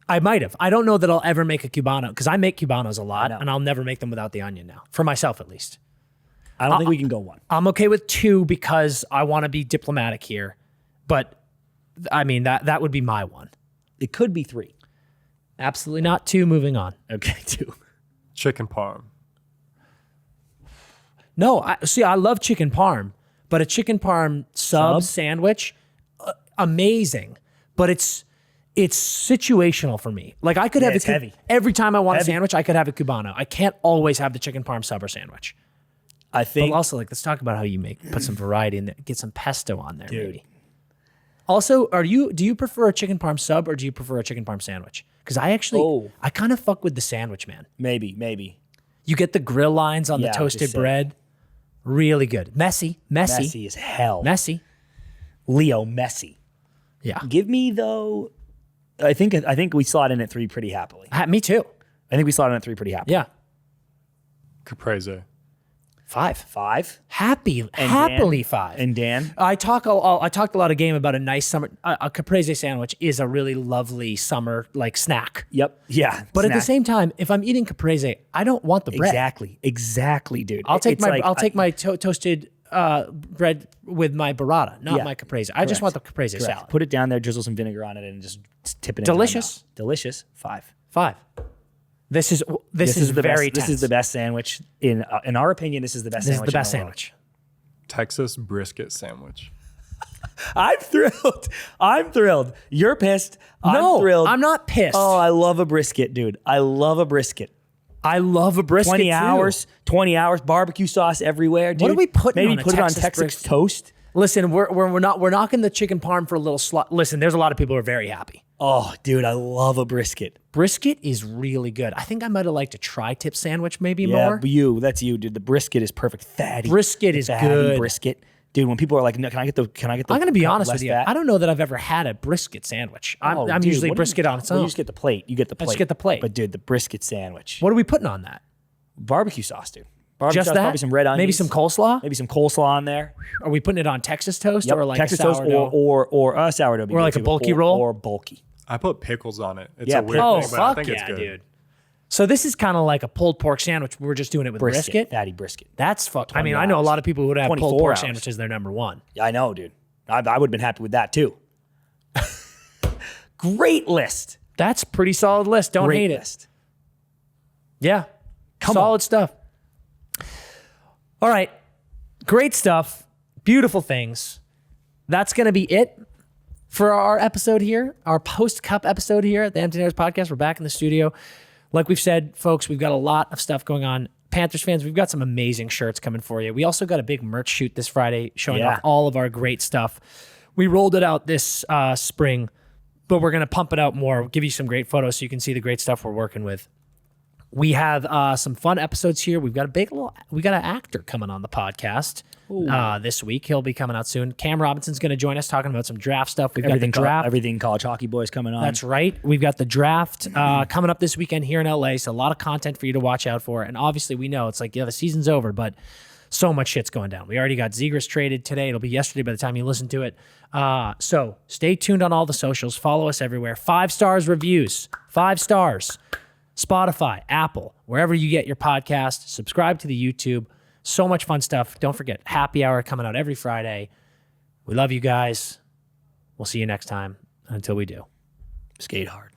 S2: I might have. I don't know that I'll ever make a Cubano because I make Cubanos a lot, and I'll never make them without the onion now, for myself at least.
S1: I don't think we can go 1.
S2: I'm okay with 2 because I want to be diplomatic here, but I mean that would be my 1.
S1: It could be 3.
S2: Absolutely not. 2. Moving on.
S1: Okay, 2.
S3: Chicken parm.
S2: No, I love chicken parm, but a chicken parm sub sandwich, amazing, but it's situational for me. Like I could have
S1: heavy.
S2: Every time I want a sandwich, I could have a Cubano. I can't always have the chicken parm sub or sandwich.
S1: I think.
S2: But also, like, let's talk about how you put some variety in there. Get some pesto on there, dude. Maybe. Also, do you prefer a chicken parm sub or do you prefer a chicken parm sandwich? Because I kind of fuck with the sandwich, man.
S1: Maybe.
S2: You get the grill lines on the toasted bread. Really good. Messy
S1: as hell.
S2: Messy.
S1: Leo messy.
S2: Yeah.
S1: Give me though. I think we slot in at 3 pretty happily.
S2: Me too.
S1: I think we slot in at 3 pretty happily.
S2: Yeah.
S3: Caprese.
S2: 5.
S1: 5.
S2: Happily
S1: Dan,
S2: 5.
S1: And Dan?
S2: I talked a lot of game about a nice summer. A caprese sandwich is a really lovely summer like snack.
S1: Yep. Yeah.
S2: But at the same time, if I'm eating caprese, I don't want the bread.
S1: Exactly, dude.
S2: I'll take my toasted bread with my burrata, not my caprese. I just want the caprese salad.
S1: Put it down there, drizzle some vinegar on it, and just tip it in.
S2: Delicious.
S1: Delicious. 5.
S2: This is
S1: the
S2: very
S1: best. This is the best sandwich in our opinion. This is the best.
S2: This
S1: sandwich
S2: is the best
S1: in the world.
S2: sandwich.
S3: Texas brisket sandwich.
S1: I'm thrilled. You're pissed. I'm thrilled.
S2: I'm not pissed.
S1: Oh, I love a brisket, dude. I love a brisket.
S2: 20
S1: hours, 20 hours, barbecue sauce everywhere, dude.
S2: What are we putting
S1: Maybe
S2: on a
S1: put it on
S2: Texas
S1: Texas
S2: brisket?
S1: toast.
S2: Listen, we're knocking the chicken parm for a little slot. Listen, there's a lot of people who are very happy.
S1: Oh, dude, I love a brisket.
S2: Brisket is really good. I think I might have liked a tri-tip sandwich maybe
S1: Yeah,
S2: more.
S1: but that's you, dude. The brisket is perfect. Fatty.
S2: Brisket is
S1: fatty
S2: good.
S1: Brisket. Dude, when people are like, no, can I get the
S2: I'm going to be
S1: cut
S2: honest
S1: less
S2: with you.
S1: fat?
S2: I don't know that I've ever had a brisket sandwich. I'm
S1: Dude,
S2: usually
S1: what do
S2: brisket on its
S1: well,
S2: own.
S1: you just get the plate. You get the plate.
S2: just get the plate.
S1: But dude, the brisket sandwich.
S2: What are we putting on that?
S1: Barbecue sauce, dude. Barbecue
S2: Just
S1: sauce,
S2: that?
S1: probably some red onions.
S2: Maybe some coleslaw?
S1: Maybe some coleslaw on there.
S2: Are we putting it on Texas toast
S1: Yep.
S2: or like
S1: Texas
S2: a
S1: toast
S2: sourdough?
S1: or a sourdough.
S2: Or like a bulky roll?
S1: Or bulky.
S3: I put pickles on it. It's
S1: Yeah,
S3: a weird
S2: Oh,
S3: thing, but I
S2: fuck
S3: think it's
S2: yeah,
S3: good.
S2: dude. So this is kind of like a pulled pork sandwich. We're just doing it with brisket.
S1: Fatty brisket.
S2: That's fuck. I
S1: 20
S2: mean, I know a
S1: hours.
S2: lot of people who would have pulled
S1: 24
S2: pork
S1: hours.
S2: sandwiches their number one.
S1: Yeah, I know, dude. I would have been happy with that too. Great list.
S2: That's a pretty solid list. Don't
S1: Great
S2: hate it.
S1: list.
S2: Yeah.
S1: Come
S2: solid
S1: on.
S2: stuff. All right. Great stuff. Beautiful things. That's going to be it for our episode here, our post-cup episode here at the Empty Netters Podcast. We're back in the studio. Like we've said, folks, we've got a lot of stuff going on. Panthers fans, we've got some amazing shirts coming for you. We also got a big merch shoot this Friday showing off all of our great stuff. We rolled it out this spring, but we're going to pump it out more, give you some great photos so you can see the great stuff we're working with. We have some fun episodes here. We've got we got an actor coming on the podcast this week. He'll be coming out soon. Cam Robinson's going to join us talking about some draft stuff. We've got the draft.
S1: Everything college hockey boys coming on.
S2: That's right. We've got the draft coming up this weekend here in LA. So a lot of content for you to watch out for. And obviously we know it's like, the season's over, but so much shit's going down. We already got Zegras traded today. It'll be yesterday by the time you listen to it. So stay tuned on all the socials. Follow us everywhere. 5 stars reviews. 5 stars. Spotify, Apple, wherever you get your podcast. Subscribe to the YouTube. So much fun stuff. Don't forget, happy hour coming out every Friday. We love you guys. We'll see you next time. Until we do.
S1: Skate hard.